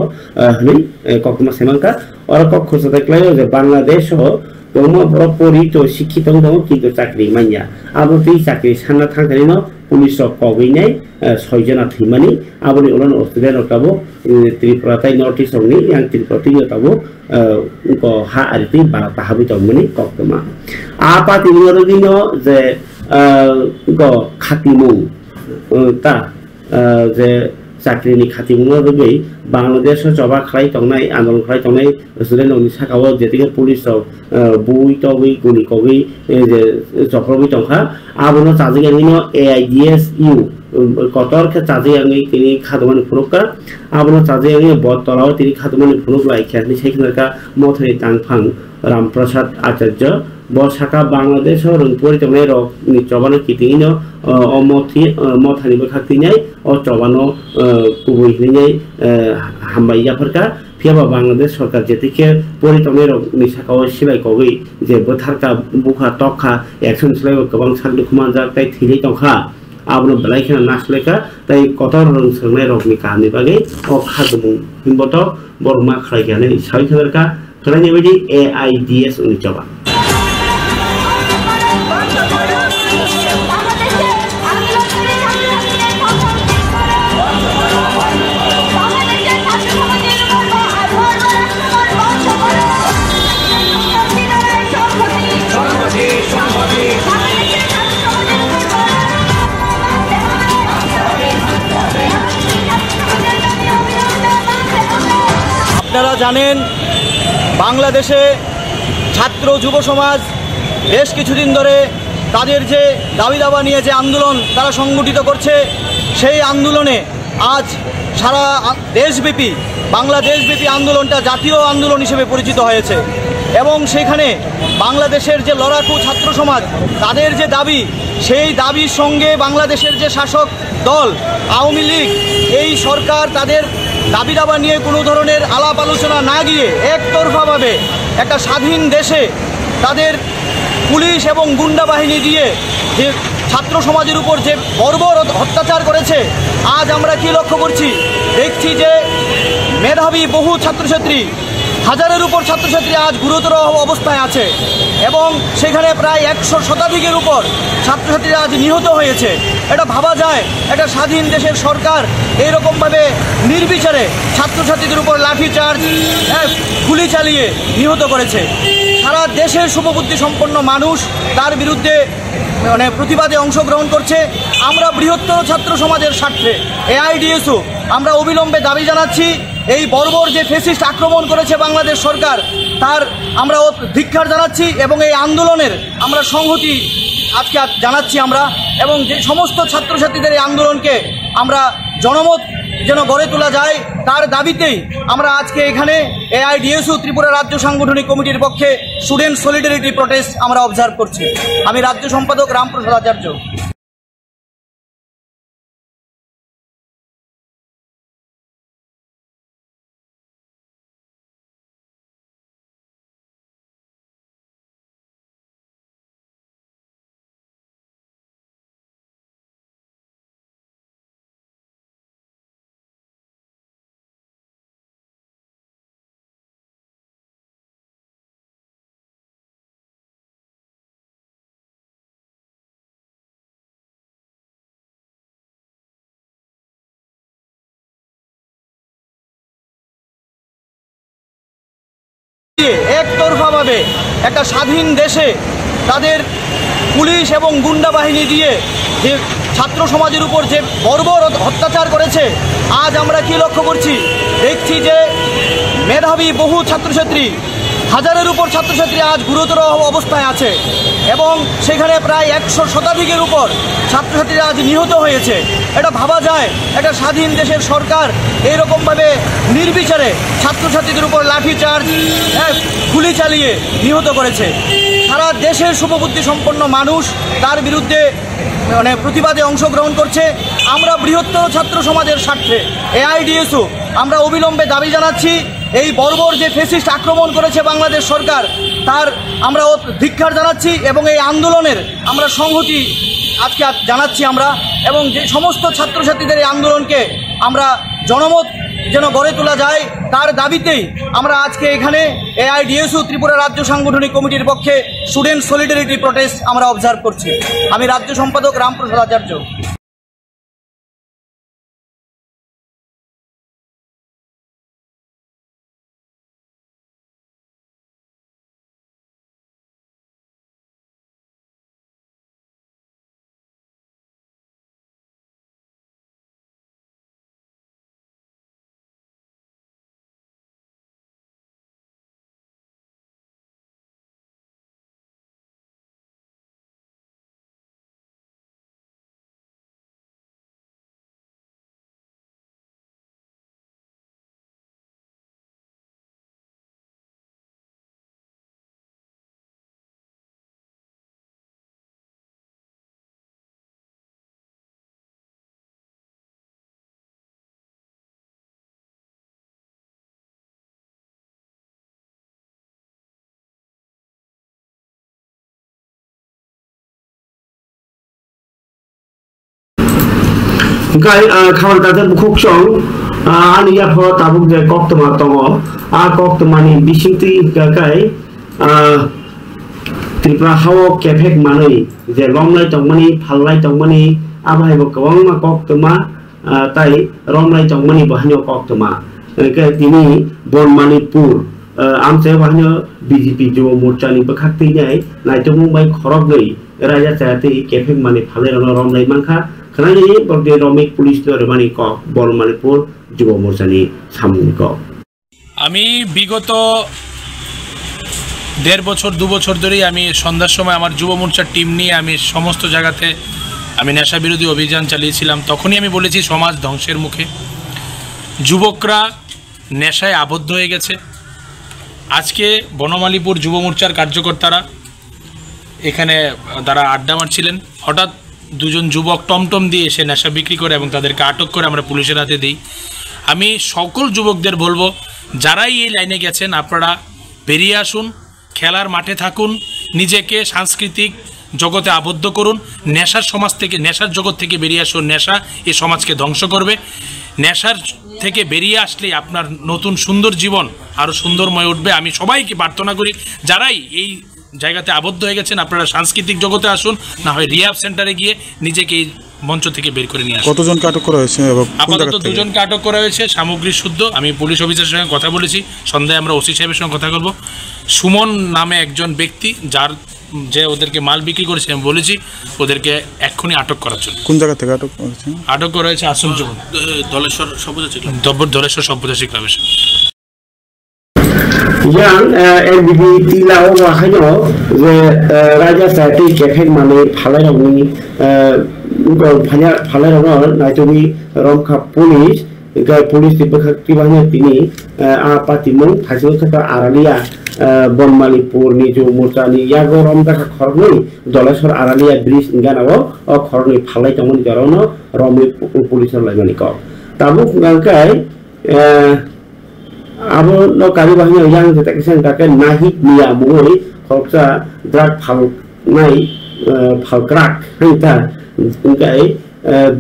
হনি ককমা সেমানকা और কক खुश देखलाय जे बांग्लादेश दमो परित शिक्षित दङ किन्तु चाकरि मानिया आबो ती चाकरि सानना थांथारिनो पुलिस कबैनाय 6 जना थैमानि आबोनि उलन अस्ट्रेलिया नटाबो त्रिपुरा ताइ नॉर्थ ईस्ट नि यां त्रिपुरा ति नटाबो को हा आरिति बा ताहाबि तमनि ककमा आपा तिनिरो दिनो जे को खातिमु ता जे চাকরিनि खाथिमुङा रगै बांलादेश जबा खालाय तंनाय आन्दोलन खालाय तंनाय स्टुडेन्ट नि साखाव जेतिके पुलिस बुई तबै गुलि कबै जे चक्रबि तंखा आबनो चाजिगानिनो AIDSU कतर के चाजिगानि तिनि खादमानि फुरुका आबनो चाजिगानि बतलाव तिनि खादमानि फुरुक लाइखानि सेखनका मथनि तांफां रामप्रसाद आचार्य बसाका बांलादेश रंपुर तंनाय रक नि चबानो कितिनो अमथि मथानि बखातिनाय अ चबानो कुबुइ हिनाय हामबायजाफोरका फियाबा बांलादेश सरकार जेतिके परितंनाय रक नि साखाव सिलाय कबै जे बोथारका बुखा तखा एक्सन सिलाय गोबां सालदुखुमान जाय थिलै तंखा आबनो बलायखना नासलेका ताई कतर रं सोंनाय रकनि काहानि बागै अ खागुमुं हिमबत बरमा खालायगानै सायखनरका खालायनाय बायदि AIDS नि चबा আপনারা জানেন বাংলাদেশে ছাত্র যুব সমাজ বেশ কিছুদিন ধরে তাদের যে দাবি দাবা নিয়ে যে আন্দোলন তারা সংগঠিত করছে সেই আন্দোলনে আজ সারা দেশব্যাপী বাংলাদেশব্যাপী আন্দোলনটা জাতীয় আন্দোলন হিসেবে পরিচিত হয়েছে এবং সেখানে বাংলাদেশের যে লড়াকু ছাত্র সমাজ তাদের যে দাবি সেই দাবির সঙ্গে বাংলাদেশের যে শাসক দল আওয়ামী লীগ এই সরকার তাদের দাবি দাবা নিয়ে কোনো ধরনের আলাপ আলোচনা না গিয়ে একতরফাভাবে একটা স্বাধীন দেশে তাদের পুলিশ এবং গুন্ডা বাহিনী দিয়ে যে ছাত্র সমাজের উপর যে বর্বর অত্যাচার করেছে আজ আমরা কি লক্ষ্য করছি দেখছি যে মেধাবী বহু ছাত্রছাত্রী হাজারের উপর ছাত্রছাত্রী আজ গুরুতর অবস্থায় আছে এবং সেখানে প্রায় 100 শতাধিকের উপর ছাত্রছাত্রীরা আজ নিহত হয়েছে। এটা ভাবা যায় একটা স্বাধীন দেশের সরকার এইরকমভাবে নির্বিচারে ছাত্রছাত্রীদের উপর লাঠিচার্জ গুলি চালিয়ে নিহত করেছে। সারা দেশের শুভবুদ্ধি সম্পন্ন মানুষ তার বিরুদ্ধে মানে প্রতিবাদে অংশগ্রহণ করছে। আমরা বৃহত্তর ছাত্র সমাজের স্বার্থে AIDSU আমরা অবিলম্বে দাবি জানাচ্ছি এই বর্বর যে ফ্যাসিস্ট আক্রমণ করেছে বাংলাদেশ সরকার তার আমরা ধিক্কার জানাচ্ছি এবং এই আন্দোলনের আমরা সংহতি আজকে জানাচ্ছি আমরা এবং যে সমস্ত ছাত্রছাত্রীদের এই আন্দোলনকে আমরা জনমত যেন গড়ে তোলা যায় তার দাবিতেই আমরা আজকে এখানে AIDSU ত্রিপুরা রাজ্য সাংগঠনিক কমিটির পক্ষে স্টুডেন্ট সলিডারিটি প্রটেস্ট আমরা অবজার্ভ করছি। আমি রাজ্য সম্পাদক রামপ্রসাদ আচার্য। একতরফাভাবে একটা স্বাধীন দেশে তাদের পুলিশ এবং গুন্ডা বাহিনী দিয়ে যে ছাত্র সমাজের উপর যে বর্বর অত্যাচার করেছে আজ আমরা কি লক্ষ্য করছি দেখছি যে মেধাবী বহু ছাত্রছাত্রী হাজারের উপর ছাত্রছাত্রী আজ গুরুতর অবস্থায় আছে এবং সেখানে প্রায় 100 শতাধিকের উপর ছাত্রছাত্রীরা আজ নিহত হয়েছে। এটা ভাবা যায় একটা স্বাধীন দেশের সরকার এইরকমভাবে নির্বিচারে ছাত্রছাত্রীদের উপর লাঠিচার্জ গুলি চালিয়ে নিহত করেছে। সারা দেশের শুভবুদ্ধি সম্পন্ন মানুষ তার বিরুদ্ধে মানে প্রতিবাদে অংশগ্রহণ করছে। আমরা বৃহত্তর ছাত্র সমাজের স্বার্থে AIDSU আমরা অবিলম্বে দাবি জানাচ্ছি এই বর্বর যে ফ্যাসিস্ট আক্রমণ করেছে বাংলাদেশ সরকার তার আমরা ধিক্কার জানাচ্ছি এবং এই আন্দোলনের আমরা সংহতি আজকে জানাচ্ছি আমরা এবং যে সমস্ত ছাত্রছাত্রীদের এই আন্দোলনকে আমরা জনমত যেন গড়ে তোলা যায় তার দাবিতেই আমরা আজকে এখানে AIDSU ত্রিপুরা রাজ্য সাংগঠনিক কমিটির পক্ষে স্টুডেন্ট সলিডারিটি প্রটেস্ট আমরা অবজার্ভ করছি। আমি রাজ্য সম্পাদক রামপ্রসাদ আচার্য। Kai khabar kata bukhuk chong ani ya pho tabuk je kok toma tongo a kok tomani bisinti kai Tripura hawo kefek manai je romlai tongmani phalai tongmani abai bo kwang ma kok toma tai romlai tongmani bahno kok toma ke tini bon Manipur amse bahno BJP jo morcha ni bakhakti jai nai to mumbai khorok gei raja chate kefek mani phalai romlai mangkha karena ini bagi romik pulis itu remani kok bol Manipur juga morsani samun kok. আমি বিগত 1.5 বছর 2 বছর ধরেই আমি সন্ধ্যার সময় আমার যুব মোর্চার টিম নিয়ে আমি সমস্ত জায়গাতে আমি নেশা বিরোধী অভিযান চালিয়েছিলাম। তখনই আমি বলেছি সমাজ ধ্বংসের মুখে, যুবকরা নেশায় আবদ্ধ হয়ে গেছে। আজকে বনমালীপুর যুব মোর্চার কার্যকর্তারা এখানে তারা আড্ডা মারছিলেন, হঠাৎ দুজন যুবক টমটম দিয়ে এসে নেশা বিক্রি করে এবং তাদেরকে আটক করে আমরা পুলিশের হাতে দিই। আমি সকল যুবকদের বলবো, যারাই এই লাইনে গেছেন আপনারা বেরিয়ে আসুন, খেলার মাঠে থাকুন, নিজেকে সাংস্কৃতিক জগতে আবদ্ধ করুন, নেশার সমাজ থেকে নেশার জগৎ থেকে বেরিয়ে আসুন। নেশা এই সমাজকে ধ্বংস করবে। নেশার থেকে বেরিয়ে আসলে আপনার নতুন সুন্দর জীবন আরও সুন্দরময় উঠবে। আমি সবাইকে প্রার্থনা করি, যারাই এই জায়গাতে আবদ্ধ হয়ে গেছেন আপনারা সাংস্কৃতিক জগতে আসুন, না হয় রিহ্যাব সেন্টারে গিয়ে নিজেকে এই মঞ্চ থেকে বের করে নিয়ে আসুন। কতজনকে আটক করা হয়েছে? আপাতত 2 জনকে আটক করা হয়েছে, সামগ্রী শুদ্ধ। আমি পুলিশ অফিসারের সঙ্গে কথা বলেছি, সন্ধ্যায় আমরা ওসি সাহেবের সঙ্গে কথা বলব। সুমন নামে একজন ব্যক্তি যে ওদেরকে মাল বিক্রি করেছে, আমি বলেছি ওদেরকে এক্ষুনি আটক করার জন্য। কোন জায়গা থেকে আটক করেছে? আটক করা হয়েছে আশ্রম জীবন ধলেশ্বর সব্যসাচী ক্লাবের সাথে। Yang LBB tilau wahyo je raja sati kefek mane phalai rongni phalai rong naitumi romkha pulis gai pulis dibakhakti bahnya tini apatimung thasio thaka aralia Bonmalipur ni jo morcha ni yago romdaka khorni Doleshwar aralia bridge nganao o khorni phalai tongmani jarono romi pulisor laimani ko tabuk ngangkai abo no kari bahnya yang detection kake nahit niya mui khoksa drug phal nai phal crack haita ngai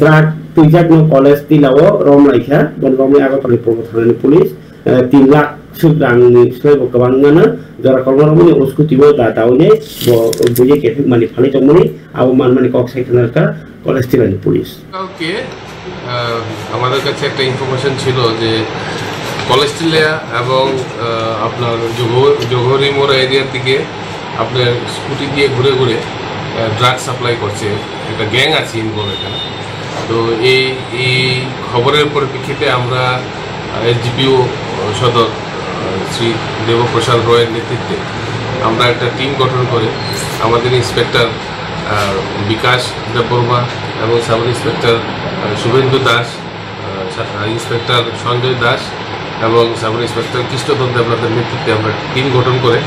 drug tujak no college tilao rom laikha bon rom ni agot report thani police 3 lakh sudrang ni sei bokabangana jara kolmar muni usku tibo datau ne bo buje kefik mani phali tomuni abo man mani kok section ka college tilani police ওকে আমাদের কাছে একটা information ছিল যে কলেস্টিলিয়া এবং আপনার জোহরি মোড় এরিয়ার দিকে আপনার স্কুটি দিয়ে ঘুরে ঘুরে ড্রাগ সাপ্লাই করছে একটা গ্যাং আছে ইনভলভ এখানে। তো এই খবরের পরিপ্রেক্ষিতে আমরা এসডিপিও সদর শ্রী দেবপ্রসাদ রয়ের নেতৃত্বে আমরা একটা টিম গঠন করে আমাদের ইন্সপেক্টর বিকাশ দেববর্মা এবং sub inspector Suvendu Das, inspector Sanjay Das এবং সাব ইন্সপেক্টর কৃষ্ণচন্দ্র দেবনাথের নেতৃত্বে আমরা টিম গঠন করে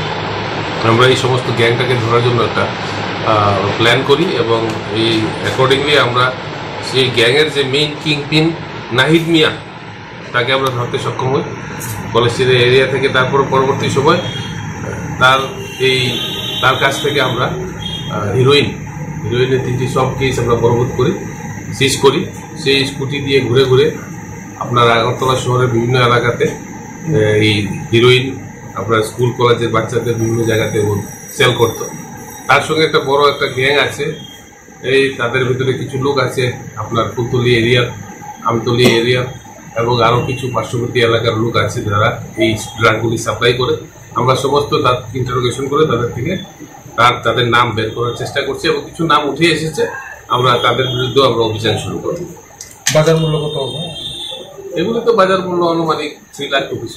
আমরা এই সমস্ত গ্যাংটাকে ধরার জন্য একটা প্ল্যান করি এবং এই অ্যাকর্ডিংলি আমরা সেই গ্যাংয়ের যে মেইন কিংপিন নাহিদ মিয়া তাকে আমরা ধরতে সক্ষম হই কলেজের এরিয়া থেকে। তারপর পরবর্তী সময় তার কাছ থেকে আমরা হিরোইনের 3টি সব কেস আমরা বরবাদ করি, সিজ করি। সেই স্কুটি দিয়ে ঘুরে ঘুরে আপনার আগরতলা শহরের বিভিন্ন এলাকাতে এই হিরোইন আপনার স্কুল কলেজের বাচ্চাদের বিভিন্ন জায়গাতে সেল করত। তার সঙ্গে একটা বড় একটা গ্যাং আছে, তাদের ভিতরে কিছু লোক আছে আপনার ফুলতলি এরিয়ার, আমতলি এরিয়ার এবং আরও কিছু পার্শ্ববর্তী এলাকার লোক আছে যারা এই ড্রাগগুলি সাপ্লাই করে। আমরা সমস্ত ইন্টারোগেশন করে তাদের থেকে তাদের নাম বের করার চেষ্টা করছি এবং কিছু নাম উঠে এসেছে। আমরা তাদের বিরুদ্ধে আমরা অভিযান শুরু করব। বাজার মূল্য কত হবে? এগুলি তো বাজার মূল্য আনুমানিক 3 লাখ রুপিস।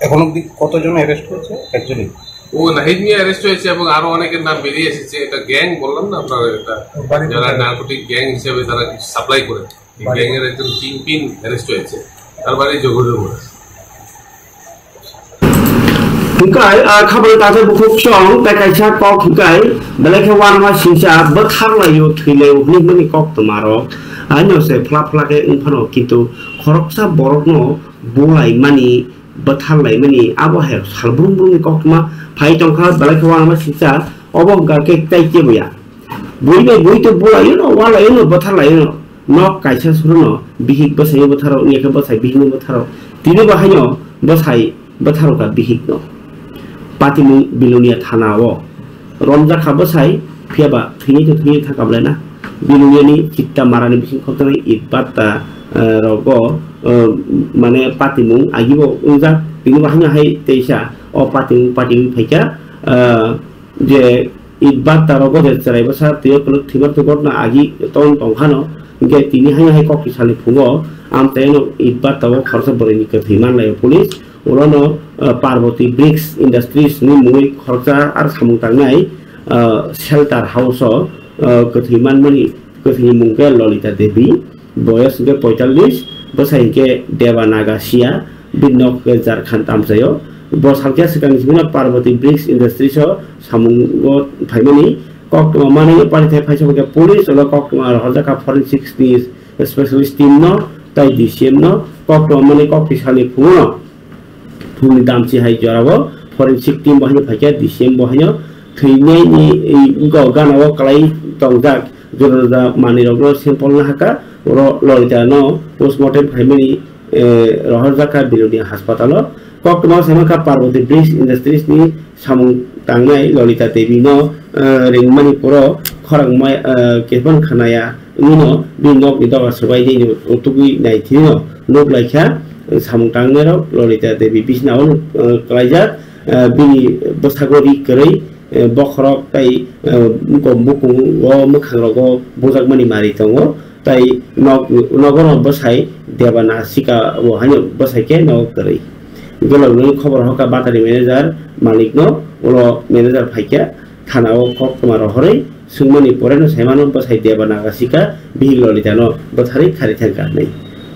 এখন অব্দি কতজন অ্যারেস্ট হয়েছে? একজনই নাহিদ মিয়া অ্যারেস্ট হয়েছে এবং আরো অনেকের নাম বেরিয়ে এসেছে। এটা গ্যাং বললাম না আপনার, এটা যারা নার্কোটিক গ্যাং হিসেবে তারা সাপ্লাই করে, গ্যাং এর একজন কিংপিন অ্যারেস্ট হয়েছে, তার বাড়ি জোহরের মোড়ে। Hingkai khabar kata bukhuk chong pekaisa kok hingkai belakhe warma singsa bathar layo thile huni kok tomaro ano se flap flake unphano kintu khoroksa borokno bolai mani bathar lai mani abo he salbrung brung kok ma phai tongkha belakhe warma singsa obong ga ke tai ke buya bui to bolai no wala no bathar lai no nok kaisa suruno bihik basai botharo niaka basai bihik botharo tini bahayo basai botharo ka bihik no patimu bilunia thanao romja kha basai phiaba thini to thini thakable na bilunia ni chitta marani bising khotnai itpata rogo mane patimu agibo unja tini bahayo hai teisa o patimu phaika je itbata rogo de charai basa tiyo kuluk thibar to gotna agi ton tongkhano ge tini hai kokki sali phungo amteno itbata o kharsa boreni ke thiman lai police urono Parvati Bricks Industries ni mui kharsa ar samung tangnai shelter house o kethiman mani kethi mungke Lolita Devi boyos ge 45 bosai ke Devanaga Sia binok ke Jharkhand amsayo bosangke sekang sibuna Parvati Bricks Industries o samungo phaimani kokto mani parite phaisa ke police ola kokto ar hojaka forensic specialist team no tai DCM no kokto mani kokki sali phungo phuni damchi hai jorabo forensic team bahani phaikia DCM bahani thine ni go ganawo kalai tongjak jorda mani rogro simple na haka oro Lolita no postmortem phaimani rohorjaka bilonia hospital kokto semaka Parvati Bricks Industries ni samung tangnai Lolita Devi no ringmani puro khorang mai kebon khanaya nino binok ni dawa sabai ni utugui nai thino nok laikha samung tangnai ro Lolita Devi bisnaon klaija bini bosagori kerai bokrok tai gombuku o mukhangrogo bojagmani mari tongo tai nogoro bosai Devana Sika wo hanyo bosai ke no kerai gelong khobor hoka batari manager malik no ulo manager phaikya thanao kok tomaro horei sungmani poreno saimano basai Devana Sika bihi Lolita no bothari khari thangka nei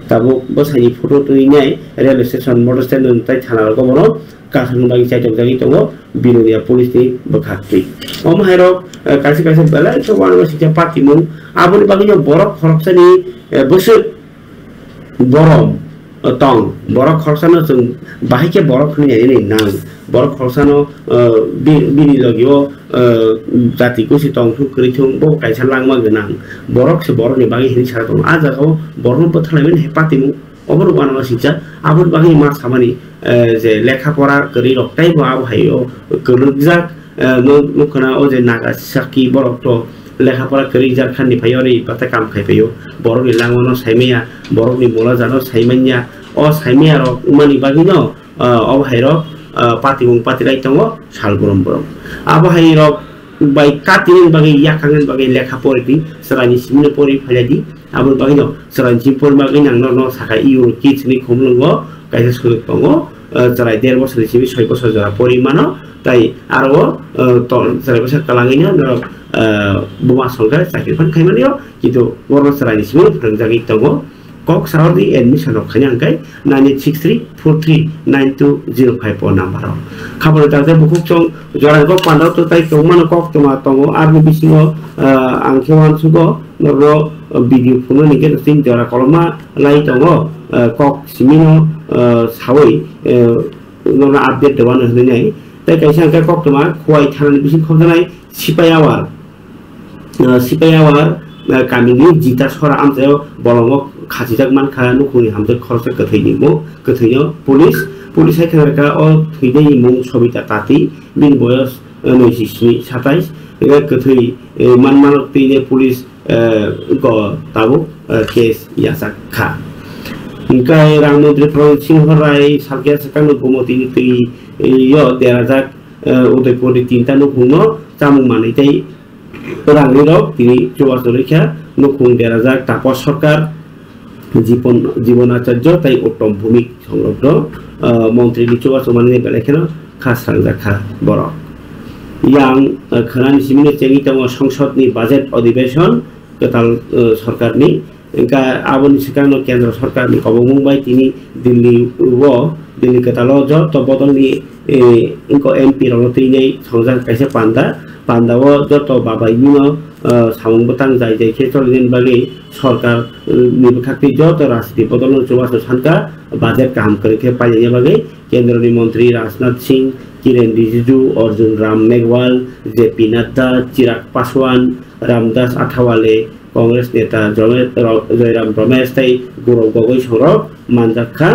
tabo bosai photo tui nei railway station motor stand tai thanaro gobono kasung bagi chai jagi tongo binuria police ni bakhakti om hairo kasi bela to wano sikya patimun aboni bagi no borok khorksani bosut borom tong borok khorsano jeng bahike borok khni ni nang borok khorsano bini logio jati kusi tong thu kri thung bo kaisa langma genang borok se borok ni bagi hini sara tong aja ko borok pathlaimen hepatimu obor wanama sikja abor bagi ma samani je lekha pora kri roktai ba bhaio kulujak nukhana o je naga saki borok to lekha pora kri Jharkhand ni phayori pata kam khai payo borok ni langwano saimeya borok ni mola jano saimanya o saimaya rok mani bagi no o bhairo patimung patirai tongo salborom borom abo hairo bai katin bagi yakangen bagi lekha pori serani simne pori phaladi abo bagi no serani simpor bagi nang no saka iu kids ni khomlungo kaisa sulu tongo jarai 1.5 বছর হিসেবে 6 বছর যারা পরিমাণ তাই আরো যারা বছর কালাঙ্গিনা বোমা সরকার চাকরি ফান খাইমানিও কিন্তু বড় সারাই হিসেবে ফ্রেঞ্জাগি tongo kok sarodi admission khani angkai 9863439205 number khabor tarte bukuk chong joran ko pandau to tai kongman kok toma tongo arni bisingo angkewan sugo noro video phono nike tin jora koloma lai tongo kok simino sawai nona update dewan hne tai kaisa angkai kok toma khwai thanan bising khomjanai sipayawar kamini jita sora amteo bolongo khajijak mankha nukhuni hamde khorsa kathaiyo police hai khanaka o thuidei mung sobita tati bin boyos 27 ega kathai manmanok tine police go tabu case yasak kha ingkai rangmantri Pradeep Singh Rai sarkya sakang gomoti ti yo derajak udaipur tinta nukhuno chamung manai tai rangirok tini chubastorikha nukhung derajak tapos sarkar জীবনাচার্য তাই উত্তম ভূমিক সংলগ্ন মন্ত্রী লিচুবা সমানে বেলেখেন খাস রাখা বড় young খানানি সিমিনে চেঙ্গিতম সংসদনি budget অধিবেশন কেতাল সরকারনি Inca আবনি সিকানো কেন্দ্র সরকারনি কবমুম্বাই তিনি দিল্লি কেতাল যত বদলনি ইনকো এমপি রলতিnei সংজাং কাইসে পান্দাও যত বাবাইনিনো সামং বতাং যাই খেচলিন বাগে সরকার নিবখাক্তি যত রাজনীতি বদল চুবাসো সানকা বাজেট কাম করে পাইয়ে বাগে কেন্দ্রীয় মন্ত্রী রাজনাথ সিং কিরেন রিজিজু অর্জুন রাম মেঘওয়াল জেপি নাড্ডা চিরাগ পাসওয়ান রামদাস আঠাওয়ালে কংগ্রেস নেতা জয়রাম রমেশ তাই গৌরব গগৈ সৌরভ মানজাখা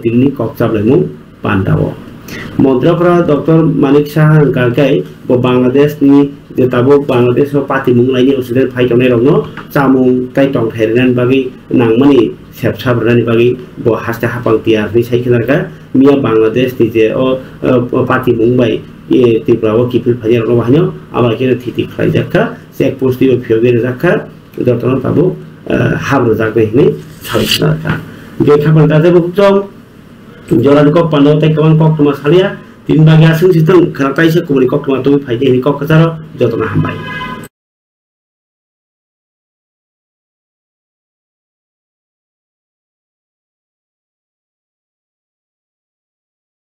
তিনি ককচাবলেমু পান্ডাব মন্ত্রীরা ডক্টর মানিক সাহা গারগাই বাংলাদেশ ni যে তাবো বাংলাদেশ পাতিমুং লাইনি অসুবিধার ফাইটনে রংনো চামুং তাই টং থাইরেন বাগি নাংমানি সেবসাবরানি বাগি ব হাসতে হাপাং তিয়ার ni সাইখেনারকা মিয়া বাংলাদেশ ni যে পাতিমুং বাই ত্রিপুরাও কিপিল ফাইয়া রং বাহানো আবার কেন থিতি খাই জাকা চেক পোস্টি ও ফিওগের জাকা যতন তাবো হাবরো জাগবে হিনি সাইখেনারকা যে খাবার দাদে বুকজং জরানি kok pandau tai kawan kok tuma salia tin bagi asing sistem keratai se kumani kok tuma tumi faide ini kok kacaro jotona hambai